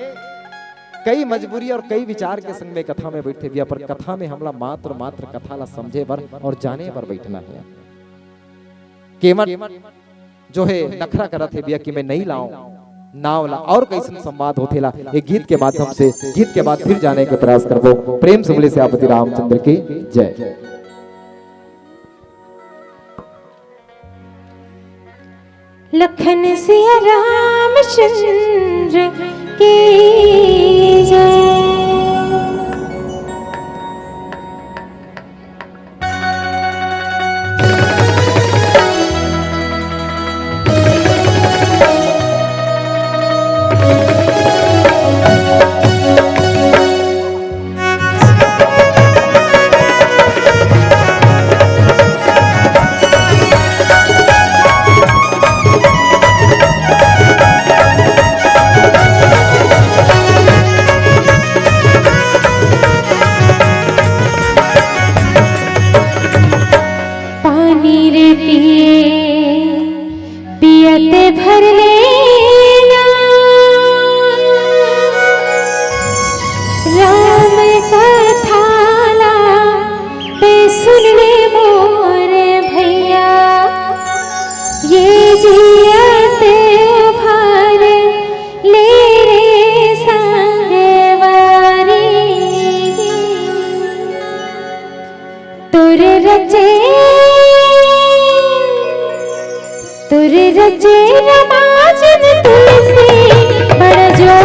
कई मजबूरी और कई विचार के संग में कथा में बैठे भैया, पर कथा में हमला मात्र कथा ला समझे बर और जाने पर बैठना है। केमत जो है नखरा करत है भैया कि मैं नहीं लाऊं नावला, और कैसे संवाद होतेला एक गीत के माध्यम से, गीत के बाद फिर जाने के प्रयास करबो। प्रेम से बोले सियापति रामचंद्र की जय। लखन सिया रामचंद्र की जय। पियते भर लेना राम कथाला पे सुन ले मोर भैया, ये जियते भर ले रे संगवारी, तुर रचे रमाजन तुलसी बड़ जो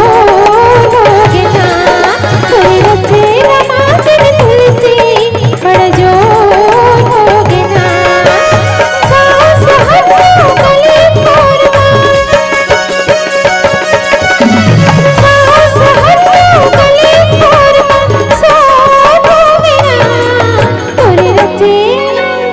होगे ना, तुर रचे रमाजन तुलसी बड़ जो होगे ना। सास हंसो गले कोरमा, सास हंसो गले कोरमा सो होगे ना, तुर रचे।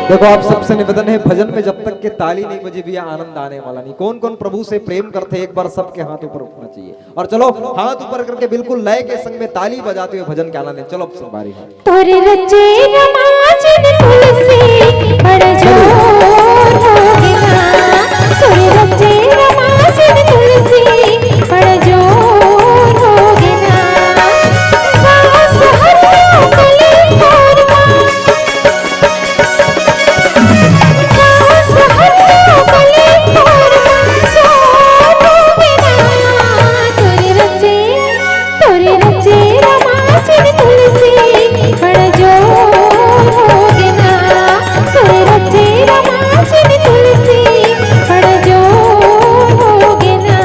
देखो आप सबसे निवेदन है, भजन में जब तक के ताली नहीं बजे भी आनंद आने वाला नहीं। कौन कौन प्रभु से प्रेम करते हैं, एक बार सबके हाथ ऊपर उठना चाहिए। और चलो हाथ ऊपर करके बिल्कुल लय के संग में ताली बजाते हुए भजन के आनंद। चलो अब सब बारी है। तोरे रचे रमाजन तुलसी बड़ जो होगे ना, तोरे रचे रमाजन तुलसी बड़ जो होगे ना। सास हंसो गले कोरमा, सास हंसो गले कोरमा सो होगे ना, तोरे रचे रमाजन तुलसी बड़ जो होगे ना, तोरे रचे रमाजन तुलसी बड़ जो होगे ना।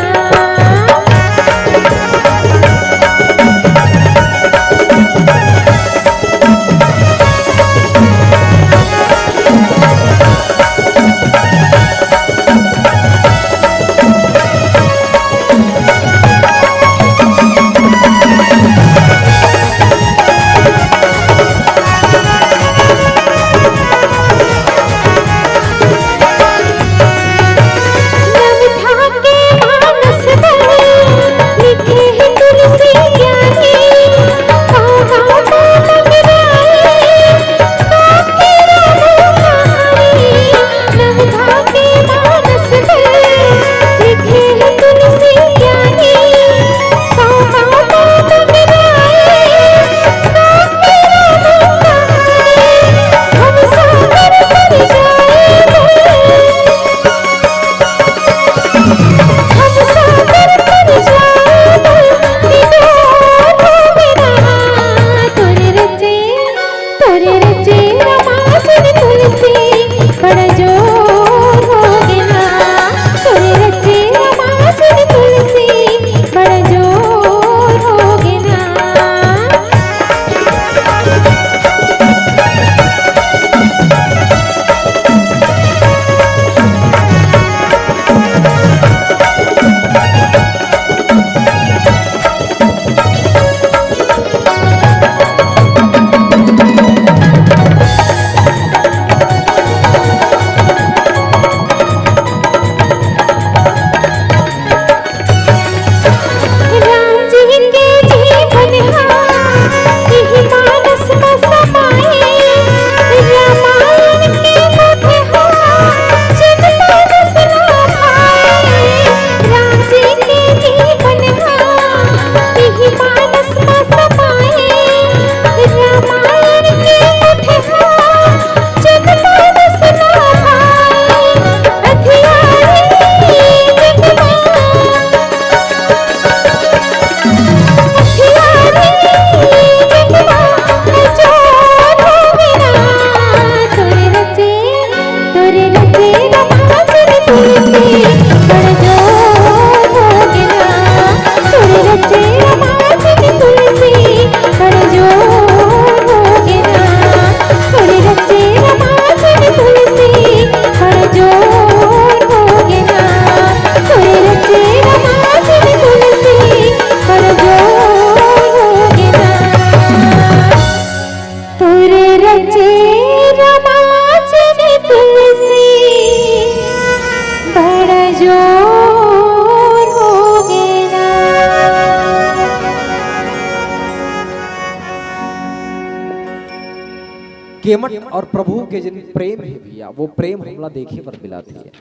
केमट और प्रभु के जिन प्रेम है भैया, वो प्रेम हमला देखे पर मिलाती है।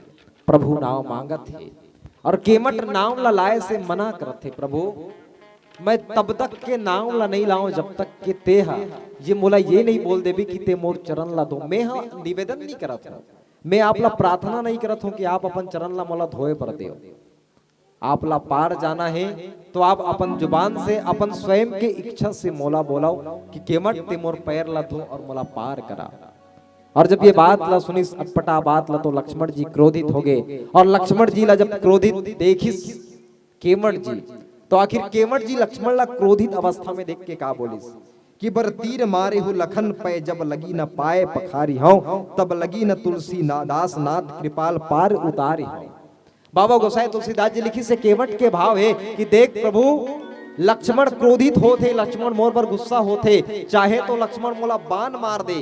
प्रभु नाव मांगत है और केमट नाव ला लाए से मना करत थे, प्रभु मैं तब तक के नाव ला नहीं लाऊं जब तक के ते हा ये मोला ये नहीं बोल देवी कि ते मोर चरण ला दो। मैं हा निवेदन नहीं करत हूं, मैं आप ला प्रार्थना नहीं करत हूं कि आप अपन चरण ला मोला धोए पर देओ। आप ला पार जाना है तो आप अपन जुबान से अपन स्वयं के इच्छा से मोला बोलाओ कि केमट ते मोर पैर ला धो और मोला पार करा। और जब ये बात ला सुनी अटपटा बात ला, तो लक्ष्मण जी क्रोधित हो गए। और लक्ष्मण जी ला जब क्रोधित देखिस केमट जी, तो आखिर केमट जी लक्ष्मण ला क्रोधित अवस्था में देख के का बोलिस कि बर तीर मारे हु लखन पे जब लगी न पाए पखारी हूं, तब लगी न तुलसी दास नाथ कृपाल पार उतारी हूं। बाबा गोसाई तुलसीदास जी लिखी से केवट के भाव है कि देख प्रभु लक्ष्मण क्रोधित होते, लक्ष्मण मोर पर गुस्सा होते, चाहे तो लक्ष्मण मोला बाण मार दे,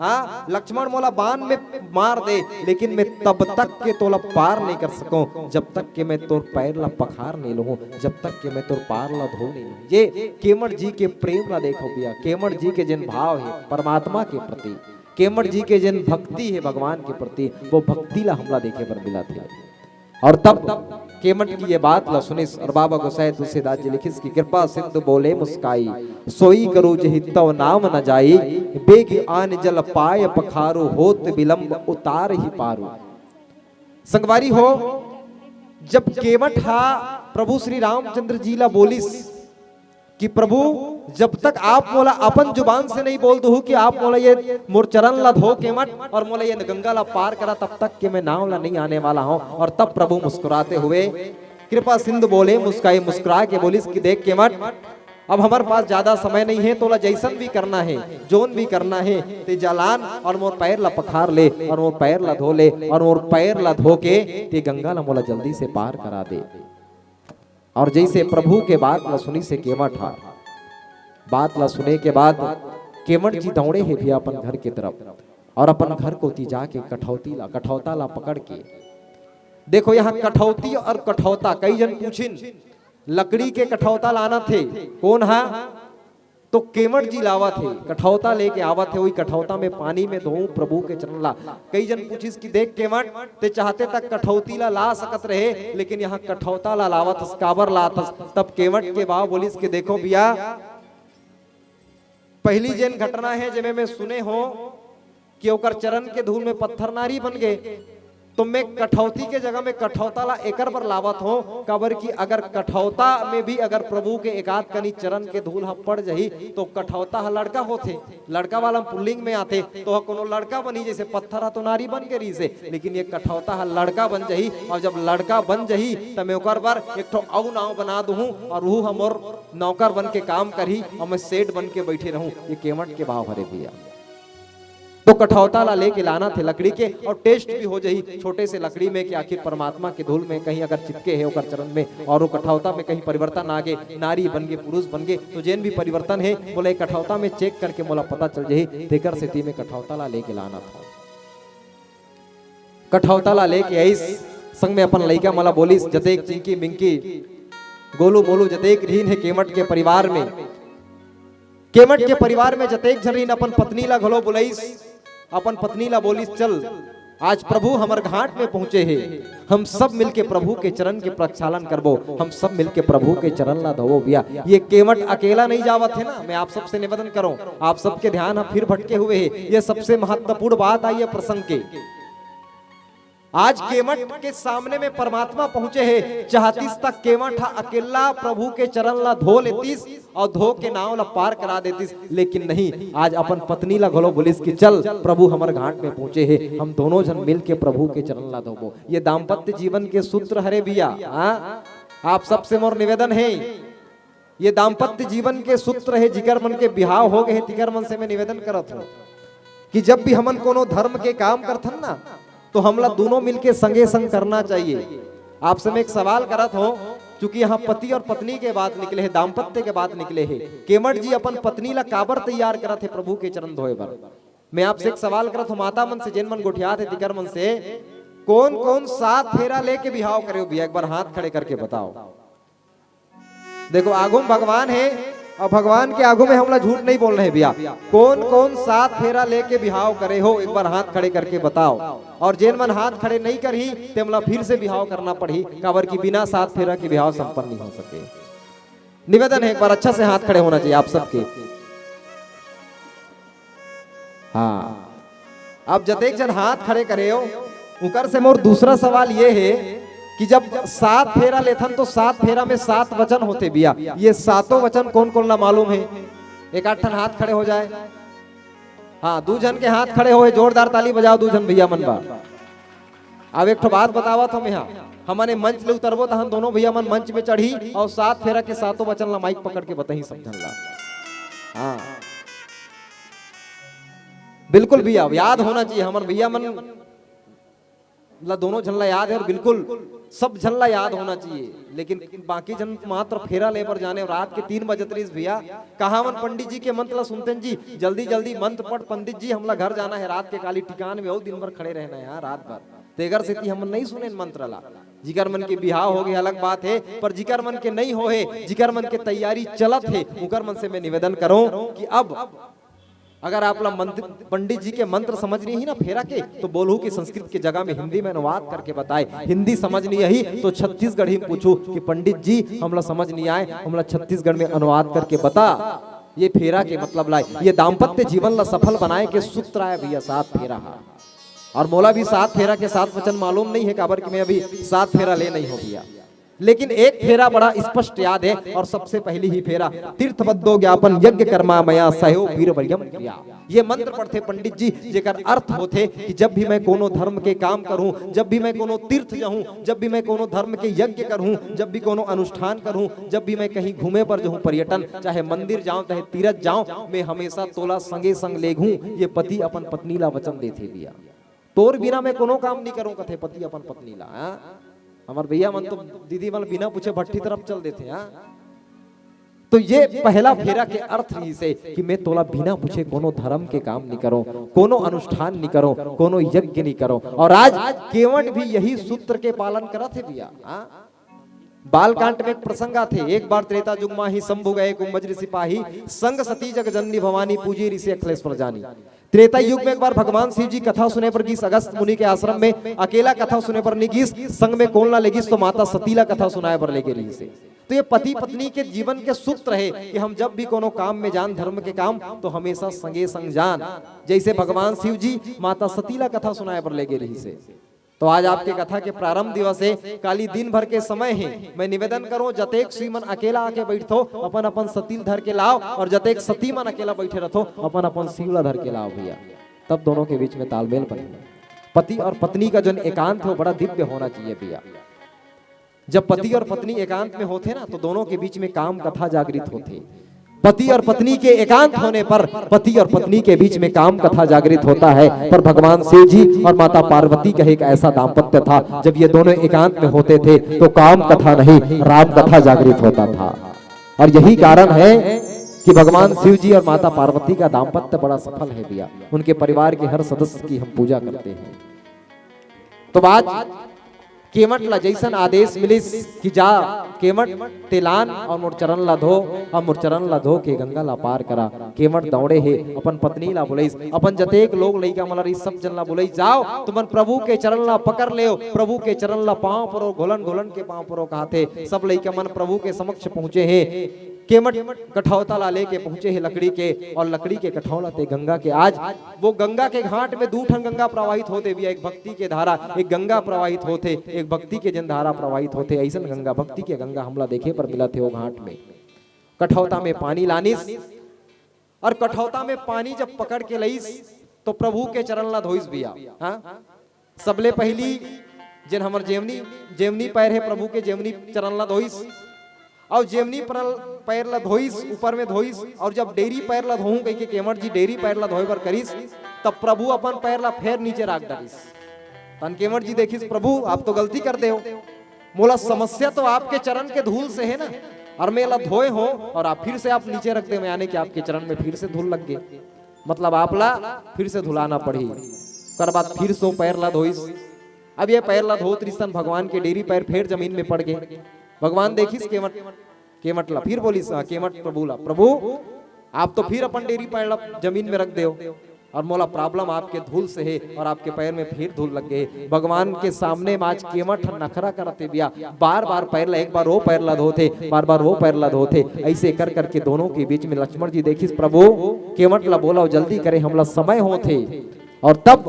हाँ लक्ष्मण मोला बाण में मार दे, लेकिन मैं तब तक के तोला पार नहीं कर सकूं जब तक के मैं तोर पैर ला पखार नहीं लूं, जब तक के मैं तोर पार ला धो नहीं लूं। ये केमट जी के प्रेम ला देखो भैया, केमट जी के जिन भाव है परमात्मा के प्रति, केमट जी के जिन भक्ति है भगवान के प्रति, वो भक्ति ला हमला देखे पर मिला था। और तब केमट की ये बात ला सुनिस और बाबा गोसाई तुलसीदास जी लिखिस की कृपा सिंधु बोले मुस्काई, सोई करो जहि तव नाम न जाई, बेग आन जल पाय पखारो होत विलंब उतार ही पारो। संगवारी हो, जब केवट हा प्रभु श्री रामचंद्र जी ला बोलिस कि प्रभु जब तक आप मोला अपन जुबान से नहीं बोल दो कि आप मोला ये मोर चरण ला धो केमट और मोला ये गंगा ला पार करा, तब तक के मैं नाव ला नहीं आने वाला हूं। और तब प्रभु मुस्कुराते हुए कृपा सिंधु बोले मुस्काई, मुस्कुरा के बोलिस कि देख केमट अब हमारे पास ज्यादा समय नहीं है, तोला जैसन भी करना है जोन भी करना है ते जलान और मोर पैर ला पखार ले और मोर पैर ला धो ले और मोर पैर ला धो के ते गंगा ला मोला जल्दी से पार करा दे। और जैसे प्रभु के बात ला सुनी से केमट हा, बात ला सुने के बाद केमट जी दौड़े है भी अपन घर की तरफ और अपन घर को ती जाके कठौता ला पकड़ के देखो यहाँ कठौती और कठौता कई जन पूछिन लकड़ी के कठौता लाना थे कौन हा, तो केमट जी लावा थे कठौता लेके आवा थे, वही कठौता में पानी में धोऊं प्रभु के चरण ला। कई जन पूछिस कि देख केमट ते चाहते तक कठौती ला सकत रहे, लेकिन यहाँ कठौता ला लावत काबर लातस। तब केमट के भाव बोलिस कि देखो भैया पहली जन घटना है जिसमें मैं सुने हो कि ओकर चरण के धूल में पत्थर नारी बन गए, तो मैं कठौती के जगह में कठौता ला एकर पर लावत हो कबर की अगर कठौता में भी अगर प्रभु के एकाध कनी चरण के धूल पड़ जही तो कठौता लड़का होते, लड़का वाला पुल्लिंग में आते तो कोनो लड़का बनी, जैसे पत्थर तो नारी बन के रही से, लेकिन ये कठौता लड़का बन जही। और जब लड़का बन जही तो मैं ओकर पर एक ठो औ नाव बना दूं और वो हमर नौकर बन के काम करी और मैं सेठ बन के बैठे रहूं। ये केमट के भाव हरे भैया। तो कठौता ला लेके लाना थे लकड़ी के और टेस्ट भी हो जाही छोटे से लकड़ी में कि आखिर परमात्मा के धूल में कहीं अगर चिपके है ओकर चरण में और वो कठौता में कहीं परिवर्तन आ गए, नारी बन गए पुरुष बन गए, तो जैन भी परिवर्तन है बोले कठौता में चेक करके मोला पता चल जाही। देकर से में कठौता ला लेके लाना था, कठौता ला लेके आई संग में अपन लइका मला बोलिस जतेक चिंकी मिंकी गोलू मोलू जतेक रहीन है केमट के परिवार में, केमट के परिवार में जतेक झरीन अपन पत्नी ला घलो बुलाइस, अपन पत्नी ला बोलिस चल आज प्रभु हमर घाट में पहुंचे हैं, हम सब मिलके प्रभु के चरण के प्रक्षालन करबो, हम सब मिलके प्रभु के चरण ला धोबो भैया। ये केवट अकेला नहीं जावत है ना, मैं आप सबसे निवेदन करूं, आप सबके ध्यान फिर भटके हुए हैं। ये सबसे महत्वपूर्ण बात आई है प्रसंग के, आज केमट के सामने में परमात्मा पहुंचे हैं, चाहतीस तक केमट अकेला प्रभु के चरण ला धो लेतीस और धो के नाव ला पार करा देतीस, लेकिन नहीं आज अपन पत्नी ला घलो बोलिस कि चल प्रभु हमारे घाट में पहुंचे हैं, हम दोनों जन मिल के प्रभु के चरण ला धोबो। ये दाम्पत्य जीवन के सूत्र हरे भैया, आप सबसे मोर निवेदन है, ये दाम्पत्य जीवन के सूत्र है। जिगर मन के बिहाव हो गए तिगर मन से मैं निवेदन करत हूं कि जब भी हमन कोनो धर्म के काम करथन ना तो हमला दोनों मिलके संगे संग करना चाहिए। आपसे मैं एक सवाल करत हो, चूंकि यहाँ पति और पत्नी के बात निकले हैं, दाम्पत्य के बात निकले हैं, केमट जी अपन पत्नी ला काबर तैयार करत है प्रभु के चरण धोए बर। मैं आपसे एक सवाल करत हूँ, माता मन से जिन मन गोठियात है तिकर मन से कौन कौन 7 फेरा लेके बिहाव करे भैया, एक बार हाथ खड़े करके बताओ। देखो आगुम भगवान है और भगवान के आगू में हमला झूठ नहीं बोल रहे भैया। कौन कौन 7 फेरा लेके बिहाव करे हो, एक बार हाथ खड़े करके बताओ। और जेन मन हाथ खड़े नहीं करही ते हमला फिर से बिहाव करना पड़ी, काबर की बिना 7 फेरा के बिहाव संपन्न नहीं हो सके। निवेदन है एक बार अच्छा से हाथ खड़े होना चाहिए आप सबके। हाँ, अब जतेक जन हाथ खड़े करे हो उकर से मोर दूसरा सवाल ये है कि जब 7 फेरा लेथन तो 7 फेरा में 7 वचन होते भैया, ये 7 वचन कौन कौन ला मालूम है? एक आठ ठन हाथ खड़े हो जाए। हाँ, 2 जन के हाथ खड़े होए, जोरदार ताली बजाओ 2 जन भैया मन बा। अब एक ठो बात बतावा तो यहाँ हमने मंच ले उतरबो तो हम दोनों भैया मन मंच में चढ़ी और 7 फेरा के 7 वचन ला माइक पकड़ के बताही समझन ला। हाँ बिल्कुल भैया, याद होना चाहिए हमारे भैया मन ला दोनों झल्ला याद है और बिल्कुल सब झल्ला याद होना चाहिए। लेकिन बाकी जन मात्र फेरा ले पर जाने, रात के 3 बजे भैया कहा मन पंडित जी के मंत्र ला सुनते हैं जी, जल्दी जल्दी मंत्र पढ़ पंडित जी, हमला घर जाना है, रात के काली ठिकान में हो, दिन भर खड़े रहना है रात भर। तेगर से हम नहीं सुने मंत्र ला। जिकर मन के बिहाव हो गए अलग बात है, पर जिकर मन के नहीं हो है, जिकर मन के तैयारी चलत है, उकर मन से मैं निवेदन करूं कि अब अगर आप पंडित जी के मंत्र समझ नहीं ही ना फेरा के, तो बोलू कि संस्कृत की जगह में हिंदी में अनुवाद करके बताए। हिंदी समझ नहीं आई तो छत्तीसगढ़ी में पूछू कि पंडित जी हमला समझ नहीं आए, हमला छत्तीसगढ़ में अनुवाद करके बता। ये फेरा के मतलब लाए, ये दाम्पत्य जीवन ला सफल बनाए के सूत्र आए भैया 7 फेरा। और मोला भी 7 फेरा के 7 वचन मालूम नहीं है, काबर कि मैं अभी 7 फेरा ले नहीं हो भैया। लेकिन एक फेरा बड़ा स्पष्ट याद है, और सबसे पहली ही फेरा तीर्थबद्धो ज्ञापन यज्ञ कर्मा मया सहयो वीरवर्यम क्रिया। ये मंत्र पढ़ते पंडित जी, जेकर अर्थ होते कि जब भी मैं कोनो धर्म के काम करूं, जब भी मैं कोनो तीर्थ जाऊं, जब भी मैं कोनो धर्म के यज्ञ करूं, जब भी कोनो अनुष्ठान करूं, जब भी मैं कहीं घूमे पर जाऊं, पर्यटन, चाहे मंदिर जाऊं चाहे तीर्थ जाऊं, मैं हमेशा तोला संगे संग लेघूं। ये पति अपन पत्नी ला वचन देते भैया, तोर बिना मैं कोनो काम नहीं करूं, कथे पति अपन पत्नी ला। हमारे भैया मन तो दीदी मन बिना पूछे भट्टी तरफ चल देते हैं। तो ये पहला फेरा के अर्थ ही से कि मैं तोला बिना पूछे कोनो धर्म के काम नहीं करो, कोनो अनुष्ठान नहीं करो, कोनो यज्ञ नहीं करो। और आज केवट भी यही सूत्र के पालन करा थे भैया। बालकांड में एक प्रसंग थे, एक बार त्रेता युग में ही शंभु गए कुंभज सिपाही, संग सती जग जननी भवानी पूजी ऋषि अखिलेश्वर जानी। त्रेता युग में एक बार भगवान शिव जी कथा सुने पर गीस अगस्त मुनि के आश्रम में, अकेला कथा सुने पर नहीं गीस, संग में कौन ला लेगीस तो माता सतीला कथा सुनाए पर लेके रही से। तो ये पति पत्नी के जीवन के सूत्र है कि हम जब भी कोनो काम में जान, धर्म के काम, तो हमेशा संगे संग जान। जैसे भगवान शिव जी माता सतीला कथा सुनाए पर लेके रही से। तो आज आपके कथा के प्रारंभ दिवस है, काली दिन भर के समय है। मैं निवेदन करूं जतेक श्रीमन अकेला आके बैठो अपन अपन सतील धर के लाओ, और जतेक सती मन अकेला बैठे रहो अपन अपन शिवला धर के लाओ भैया, तब दोनों के बीच में तालमेल बने। पति और पत्नी का जो एकांत हो बड़ा दिव्य होना चाहिए भैया। जब पति और पत्नी एकांत में होते ना, तो दोनों के बीच में काम कथा जागृत होते। पति और पत्नी के एकांत होने पर पति और पत्नी के बीच में काम कथा जागृत होता है। पर भगवान शिव जी और माता पार्वती का एक ऐसा दाम्पत्य था, जब ये दोनों एकांत में होते थे तो काम कथा नहीं, राम कथा जागृत होता था। और यही कारण है कि भगवान शिव जी और माता पार्वती का दाम्पत्य बड़ा सफल है भैया। उनके परिवार के हर सदस्य की हम पूजा करते हैं। तो आज केवट ला जैसन आदेश मिलिस कि जा केवट तेलान और मोर चरण ला धो, और मोर चरण ला धो के गंगा ला पार करा। केवट दौड़े है, अपन पत्नी ला बोलिस, अपन जतेक लोग लइका मलर सब जन ला बोलिस, जाओ तुमन प्रभु के चरण ला पकड़ ले, प्रभु के चरण ला पांव परो, घोलन घोलन के पांव परो कहते। सब लइका मन प्रभु के समक्ष पहुंचे हैं। केवट कठौता ला लेके पहुंचे हैं लकड़ी के, और लकड़ी के कठौला थे गंगा के। आज वो गंगा के घाट में 2 ठन गंगा प्रवाहित होते भैया, एक भक्ति के धारा, एक गंगा प्रवाहित होते, एक भक्ति के जन धारा प्रवाहित होते। ऐसा गंगा, भक्ति के गंगा हमला देखे पर मिला थे वो घाट में। कठौता में पानी लानिस, और कठौता में पानी जब पकड़ के लईस तो प्रभु के चरण ला धोइस भैया। हाँ, सबले पहली जिन हमर जेवनी पैर है प्रभु के, जेवनी चरण ला धोइस, और जेवनी पैर ला धोइस, ऊपर में धोइस। और जब डेरी पैर ला धोऊं कह के केवट जी डेरी पैर ला धोए बर करिस, तब प्रभु अपन पैर ला फेर नीचे रख डालिस। तन केवट जी देखिस, प्रभु आप तो गलती कर दे हो, मोला समस्या तो आपके चरण के धूल से है ना, और मैं ला धोए हो और आप फिर से आप नीचे रख दे, यानी कि आपके चरण में फिर से धूल लग गए, मतलब आप ला फिर से धुलाना पड़ी। कर बाद फिर सो पैर ला धोइस। अब ये पैर ला धोत रिसन भगवान के डेरी पैर फिर जमीन में पड़ गए। भगवान देखिस केमटला फिर बोली केमट प्रभु ला, प्रभु आप तो फिर अपन डेरी पैर जमीन में रख दे और मोला प्रॉब्लम आपके धूल से है और आपके पैर में फिर धूल लग गए। भगवान के सामने आज केमट नखरा करते बिया, बार बार पैर ला, एक बार वो पैर ला धोते, बार बार वो पैर ला धोते, ऐसे कर करके दोनों के बीच में लक्ष्मण जी देखिस प्रभु केमट ला बोला जल्दी करे हमला समय होते। और तब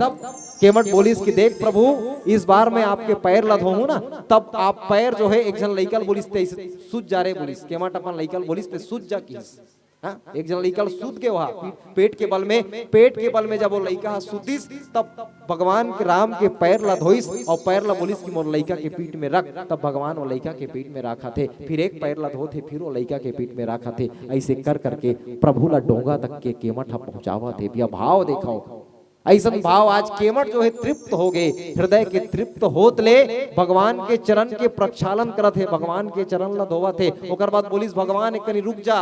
केमट बोलिस कि देख प्रभु इस बार मैं आपके पैर ला धोऊं ना, तब आप पैर जो है एक जन लइकल बोलिस ते सूझ जा रे, बोलिस केमट अपन लइकल बोलिस ते सूझ जा किस। हाँ? एक जन लइका सूद के वहां पेट के बल में जब वो लइका सुदिस तब भगवान के राम के पैर ला धोइस और पैर ला बोलिस कि मोर लइका के पीठ में रख, तब भगवान वो लइका के पीठ में रखा थे, फिर एक पैर ला धोते फिर वो लइका के पीठ में रखा थे। ऐसे कर करके प्रभु ला डोंगा तक के केमठ पहुंचावा थे। भैया भाव देखो, ऐसा भाव आज केमट जो है तृप्त हो गए, हृदय के तृप्त होत ले भगवान के चरण के प्रक्षालन करत है, भगवान के चरण ला धोवा थे। ओकर बाद बोलिस भगवान एक कनी रुक जा,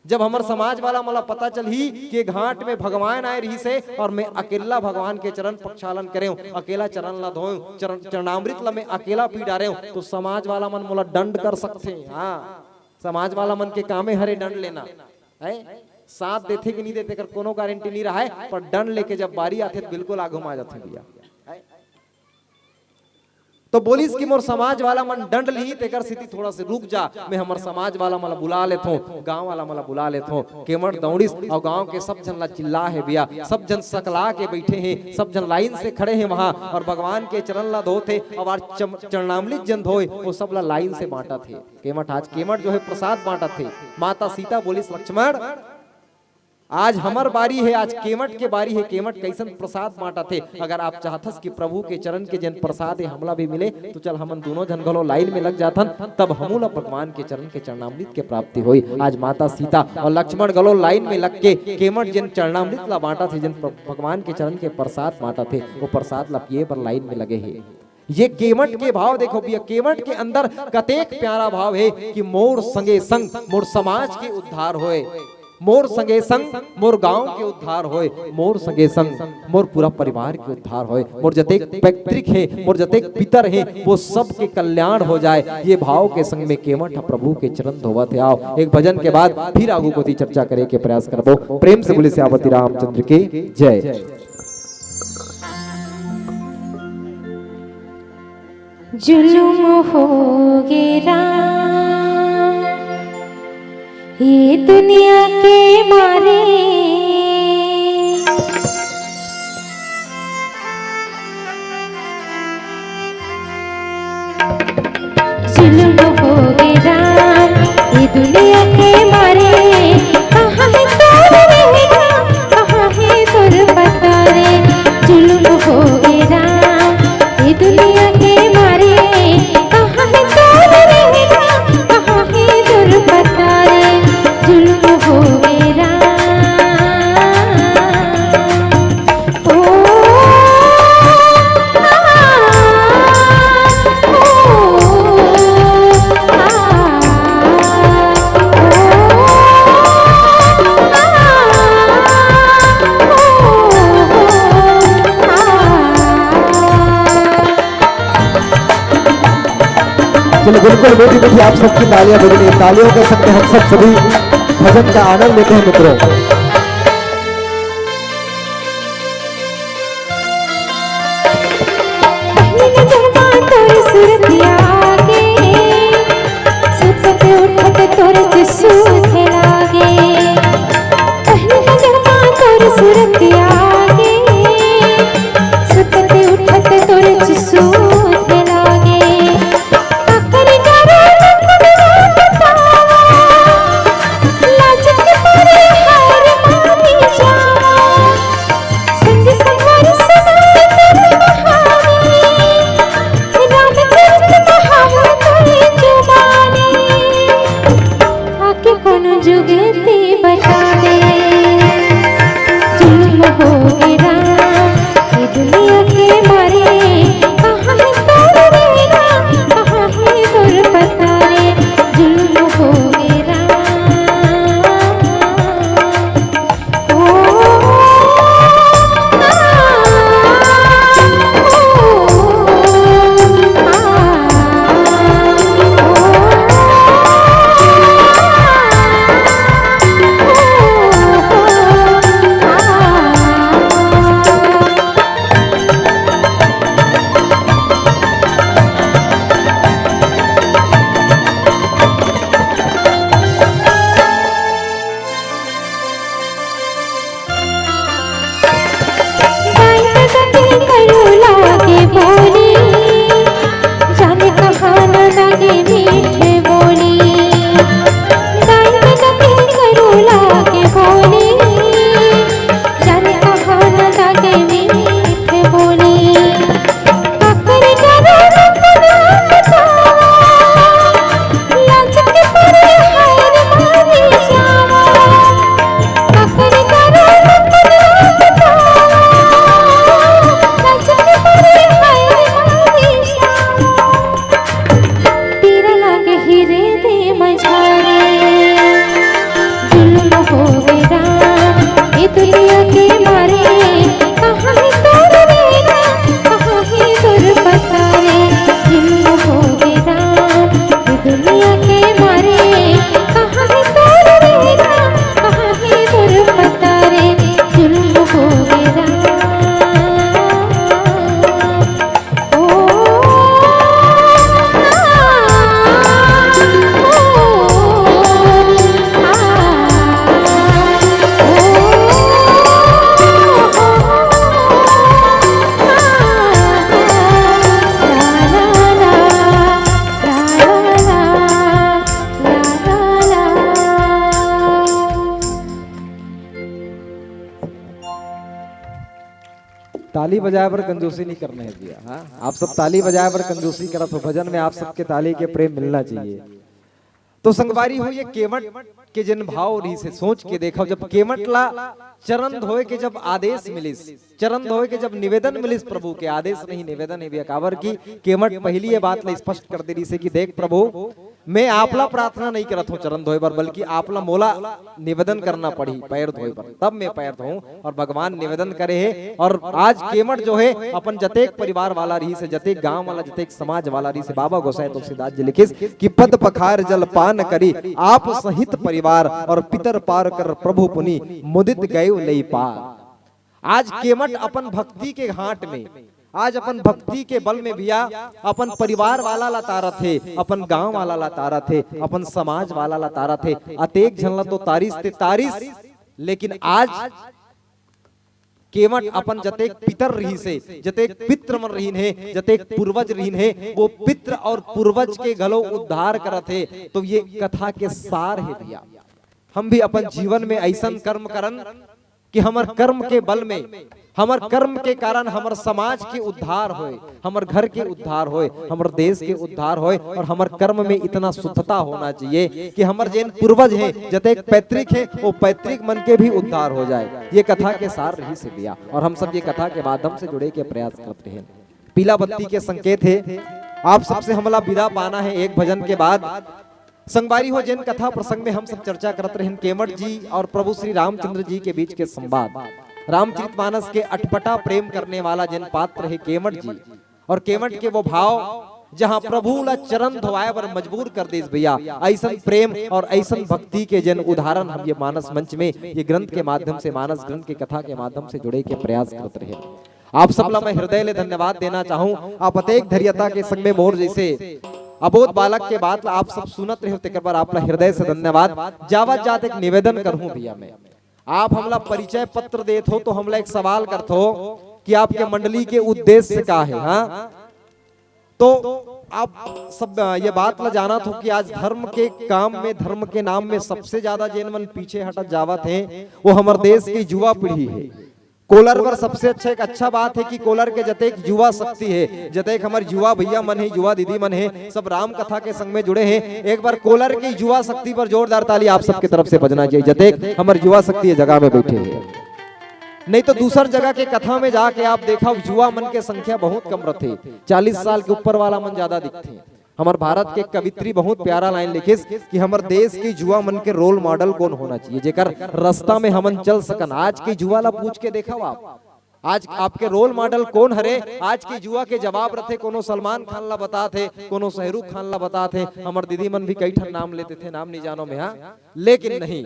जब हमर समाज वाला मला पता चल ही कि घाट में भगवान आए रही से और मैं अकेला भगवान के चरण प्रक्षालन करे हूं, अकेला चरण ला धोऊं, चरणामृत ला मैं अकेला पी डारे हूं, तो समाज वाला मन मोला दंड कर सकते। हाँ, समाज वाला मन के कामे हरे दंड लेना है, साथ देते कि नहीं देते कर कोनो गारंटी नहीं रहा है, पर दंड लेके जब बारी आते तो बिल्कुल आगू में आ जाते भैया। तो बोलिस कि मोर समाज वाला मन दंड ली तेकर स्थिति थोड़ा से रुक जा, मैं हमर समाज वाला मला बुला लेता हूँ, गांव वाला मला बुला लेता हूँ। केमट दौड़िस और गांव के सब जन ला चिल्ला है भैया, सब जन सकला के बैठे हैं, सब जन लाइन से खड़े हैं वहां और भगवान के चरण ला धोते और चरणामृत जन धोए वो सब ला लाइन से बांटा थे। केमट आज केमट जो है प्रसाद बांटा थे। माता सीता बोलिस लक्ष्मण आज हमर बारी है, आज केमट के बारी है, केमट कैसन प्रसाद बांटा थे। अगर आप चाहतस कि प्रभु के चरण के जन प्रसाद है हमला भी मिले तो चल हमन दोनों जन गलो लाइन में लग जाथन, तब हमूला भगवान के चरण के चरणामृत के प्राप्ति हुई। आज माता सीता और लक्ष्मण गलो लाइन में लग के केमट जन चरणामृत ला बांटा थे, जन भगवान के चरण के प्रसाद बांटा थे, वो प्रसाद ला पिए पर लाइन में लगे है। ये केमट के भाव देखो भैया, केमट के अंदर कतेक प्यारा भाव है कि मोर संगे संग मोर समाज के उद्धार होए, मोर संगे संग मोर गांव के उद्धार होए, मोर संगे संग मोर पूरा परिवार के उद्धार होए, मोर जतेक पैतृक है, मोर जतेक पितर है, वो सब के कल्याण हो जाए। ये भाव के संग में केमठ प्रभु के चरण धोवत है। आओ एक भजन के बाद फिर आगू को चर्चा करे के प्रयास करबो। प्रेम से बोले सियावती रामचंद्र की जय। जुलुम हो गे ये दुनिया के मारे, जुल्म हो गए राम ये दुनिया के मारे, कहाँ है तोर रहेगा कहाँ है तोर पता रे। जुल्म हो गए राम ये दुनिया के मारे, कहाँ है तोर रहेगा कहाँ है तोर पता रे। जुल्म हो गए राम चलो बिल्कुल बेटी बेटी आप सबकी तालियां बजनी, तालियों के संग हम सब सभी भजन का आनंद लेते हैं मित्रों। लाज के परे हर के मीठे बोली, दाई दादा के करूला के बोली, जाने कहाँ दादा के मीठे बोली। काकर करो रखना बतावा, लाज के परे हाय रे मारी जावा। काकर करो रखना बतावा, लाज के परे हाय रे मारी जावा। तेरा लागे हीरे दे मझारे, जुल्म हो गए राम ये दुनिया के मारे। कहाँ है तोर रेना, कहाँ है तोर पसारे, जुल्म हो गए राम ये दुनिया के मारे। कहाँ है तोर रेना, कहाँ है तोर पसारे, जुल्म हो गए राम। ओ ताली बजाए पर कंजूसी नहीं करने है भैया। हाँ, आप सब ताली बजाए पर कंजूसी करत हो। भजन में आप सबके ताली के प्रेम मिलना चाहिए। तो संगवारी हो ये केवट के जिन भाव रही से सोच के देखो, जब केवट ला चरण धोए के जब आदेश मिलिस, चरण धोए के जब निवेदन मिलिस प्रभु के, आदेश नहीं निवेदन है कावर की। केवट पहली ये बात ला स्पष्ट कर दे रही से कि देख प्रभु, मैं आपला प्रार्थना नहीं करत हूँ चरण धोए पर, बल्कि आपला मोला निवेदन करना पड़ी पैर धोए पर, तब मैं पैर धोऊं। और भगवान निवेदन करे है। और आज केवट जो है अपन जतेक परिवार वाला रही से, जतेक गांव वाला, जतेक समाज वाला रही से, बाबा गोसाई तुलसीदास जी लिखिस कि पद पखार जल पान करी आप सहित परिवार, और पितर पार कर प्रभु पुनि मुदित गए लई पार। आज केवट अपन भक्ति के घाट में, आज अपन भक्ति के बल में भैया अपन परिवार वाला ला तारा थे, अपन गांव वाला ला तारा थे, अपन समाज वाला ला तारा थे। अतेक झन ला तो तारीस ते तारीस, लेकिन आज केवट अपन जतेक पितर रही से, जतेक पित्र मन रहीन है, जतेक पूर्वज रहीन है, वो पित्र और पूर्वज के गलो उद्धार करत है। तो ये कथा के सार है भैया। हम भी अपन जीवन में ऐसा कर्म करन कि हमर कर्म के बल में, हमर कर्म के कारण हमर समाज के उद्धार होए, हमर घर के उद्धार होए, हमर देश के उद्धार होए। और हमर कर्म में इतना शुद्धता होना चाहिए कि हमर जिन पूर्वज हैं, जतेक पैतृक है, वो पैतृक मन के भी उद्धार हो जाए। ये कथा के सार रही से दिया। और हम सब ये कथा के माध्यम से जुड़े के प्रयास करते हैं। पीला बत्ती के संकेत है। आप सबसे हमला विदा पाना है एक भजन के बाद। संगवारी हो जिन कथा प्रसंग में हम सब चर्चा करते रहे, केवट जी और प्रभु श्री रामचंद्र जी के बीच के संवाद। रामचरितमानस के अटपटा प्रेम करने वाला जिन पात्र है केवट जी, और केवट के वो भाव जहां प्रभु ला चरण धोवाए पर मजबूर कर दे भैया। ऐसा प्रेम और ऐसा भक्ति के जन उदाहरण हम ये मानस मंच में, ये ग्रंथ के माध्यम से, मानस ग्रंथ के कथा के माध्यम से जुड़े के प्रयास करते रहे। आप सबला मैं हृदय ले धन्यवाद देना चाहूं। आप अतेक धैर्यता के संग में मोर जैसे अबोध बालक के बात आप सब सुनत रहे होते, पर आपला हृदय से धन्यवाद। जावत जात एक निवेदन करूं भैया मैं, आप हमला परिचय पत्र देत हो तो हमला एक सवाल करते हो कि आपके मंडली के उद्देश्य क्या है। हाँ, तो आप सब ये बात ला जाना था कि आज धर्म के काम में, धर्म के नाम में सबसे ज्यादा जिन मन पीछे हटत जावत है वो हमारे देश की युवा पीढ़ी है। कोलर पर सबसे एक अच्छा बात है कि कोलर के जतेक युवा शक्ति है, जतेक हमारे युवा भैया मन है, युवा दीदी मन है, सब राम कथा के संग में जुड़े हैं। एक बार कोलर की युवा शक्ति पर जोरदार ताली आप सबकी तरफ से बजना चाहिए, जतेक हमारे युवा शक्ति जगह में बैठे हैं। नहीं तो दूसर जगह के कथा में जाके आप देखा युवा मन के संख्या बहुत कम रहते, 40 साल के ऊपर वाला मन ज्यादा दिखते हैं। हमारे भारत के कवित्री बहुत प्यारा लाइन लिखिस कि हमारे देश के युवा मन के रोल मॉडल कौन होना चाहिए, जेकर रास्ता में हमन चल सकन। आज के युवा ला पूछ के देखा आप, आज आपके रोल मॉडल कौन हरे? आज के युवा के जवाब रथे, कोनो सलमान खान ला बताते, कोनो शाहरुख खान ला बताते। हमारे दीदी मन भी कई ठन नाम लेते थे, नाम नहीं जानो में। हाँ, लेकिन नहीं,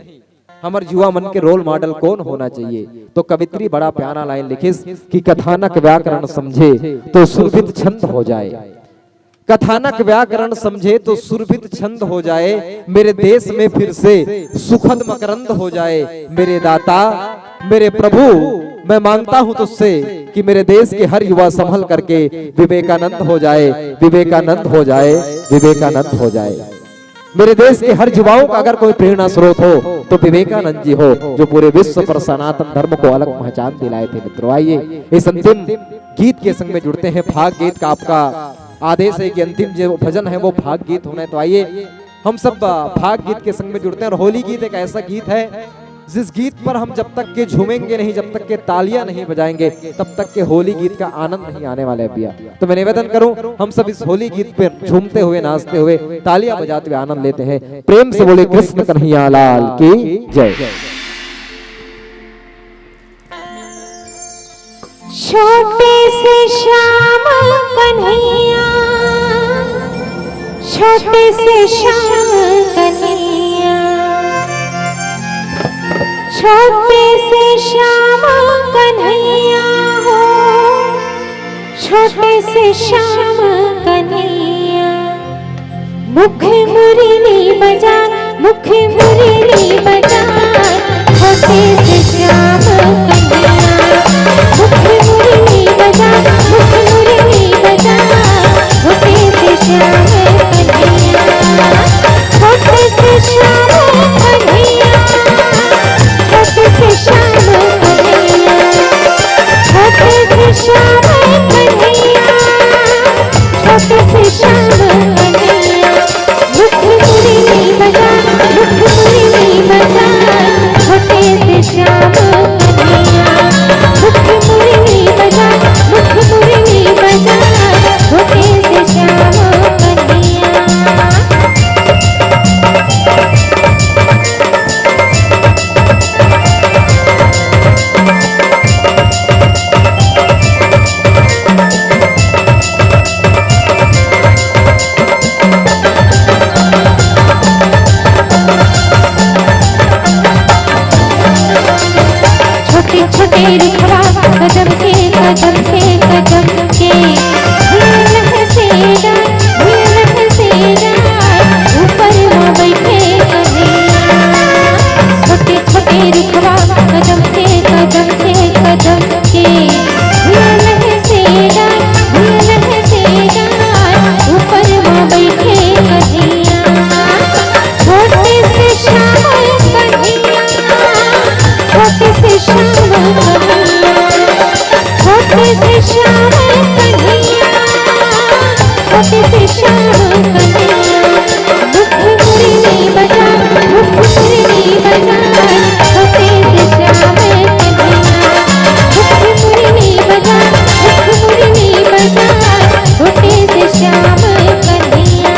हमारे युवा मन के रोल मॉडल कौन होना चाहिए? तो कवित्री बड़ा प्यारा लाइन लिखिस कि कथानक व्याकरण समझे तो सुरभित छंद हो जाए। कथानक व्याकरण समझे तो सुरभित छंद हो जाए, मेरे देश में फिर से सुखद मकरंद हो जाए। मेरे दाता, मेरे प्रभु, मैं मांगता हूं तुझसे कि मेरे देश के हर युवा संभल करके विवेकानंद हो जाए, विवेकानंद हो जाए, विवेकानंद हो जाए। मेरे देश के हर युवाओं का अगर कोई प्रेरणा स्रोत हो तो विवेकानंद जी हो, जो पूरे विश्व पर सनातन धर्म को अलग पहचान दिलाए थे। मित्रों आइए इस अंतिम गीत के संग में जुड़ते हैं। भाग गीत का आपका आदेश है कि अंतिम जो भजन है वो भाग गीत होना है, तो आइए हम सब भाग गीत के संग में जुड़ते हैं। और होली गीत एक ऐसा गीत है जिस गीत पर हम जब तक के झूमेंगे नहीं, जब तक के तालियां नहीं बजाएंगे, तब तक के होली गीत का आनंद नहीं आने वाला है भैया। तो मैं निवेदन करूं हम सब इस होली गीत पे झूमते हुए, नाचते हुए, तालियां बजाते हुए आनंद लेते हैं। प्रेम से बोले कृष्ण कन्हैया लाल की जय। छोटे से श्याम कन्हैया, छोटे से श्याम कन्हैया, छोटे से श्याम कन्हैया हो, छोटे से श्याम कन्हैया। मुख मुरली बजा, मुख मुरली बजा, छोटे से श्याम कन्हैया। मुख मुरली बजा, मुख मुरली बजा, छोटे से श्याम कन्हैया। छोटे से श्याम कन्हैया, छोटे से श्याम कन्हैया, छोटे से श्याम कन्हैया, छोटे से श्याम कन्हैया। मुख मुरली बजा, मुख मुरली बजा, छोटे से श्याम कन्हैया। मुख मुरली बजा, मुख मुरली बजा, छोटे से श्याम कन्हैया। छोटे रुखवा कदम के कदम के कदम के, भील हसेगा, भील हसेगा, ऊपर वो बैठे कन्हैया। छोटे छोटे रुखवा कदम के कदम के कदम के, भील हसेगा, भील हसेगा, ऊपर वो बैठे कन्हैया। छोटे से श्याम कन्हैया, छोटे से श्याम कन्हैया, छोटे से श्याम कन्हैया, छोटे से श्याम कन्हैया। मुख मुरली बजा, मुख मुरली बजा, छोटे से श्याम कन्हैया। मुख मुरली बजा, मुख मुरली बजा, छोटे से श्याम कन्हैया।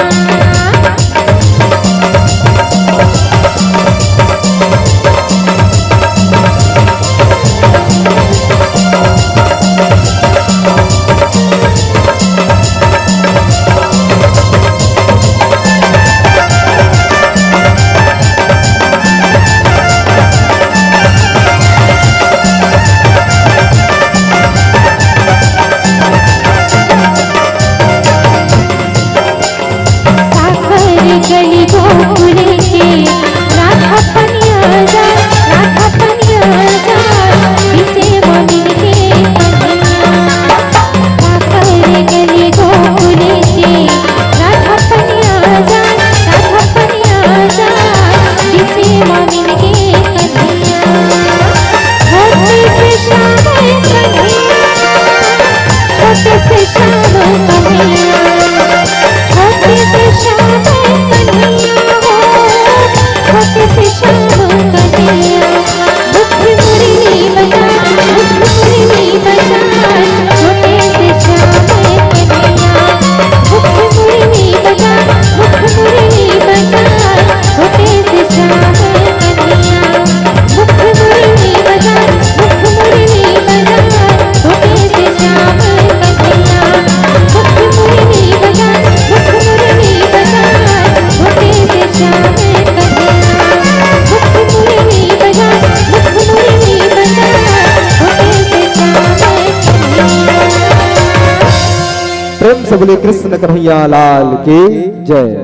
गली गोकुल के राधा पनिया जा, राधा पनिया जा, बीचे मोमिन के कन्हैया। साकर गली गोकुल के राधा पनिया जा, राधा पनिया जा, बीचे मोमिन के कन्हैया। छोटे से श्याम कन्हैया, छोटे से श्याम कन्हैया, छोटे से श्याम कन्हैया हो, छोटे से श्याम कन्हैया। मुख मुरली बजा, मुख मुरली बजा, छोटे से श्याम कन्हैया। मुख मुरली बजा, मुख मुरली बजा, छोटे से श्याम कन्हैया। मुख मुरली बजा, मुख मुरली बजा, छोटे से श्याम कन्हैया। मुख मुरली बजा, मुख मुरली बजा, छोटे से श्याम कन्हैया। मुख मुरली बजा, मुख मुरली बजा, छोटे से श्याम कन्हैया। प्रेम से बोले कृष्ण कन्हैया लाल की जय।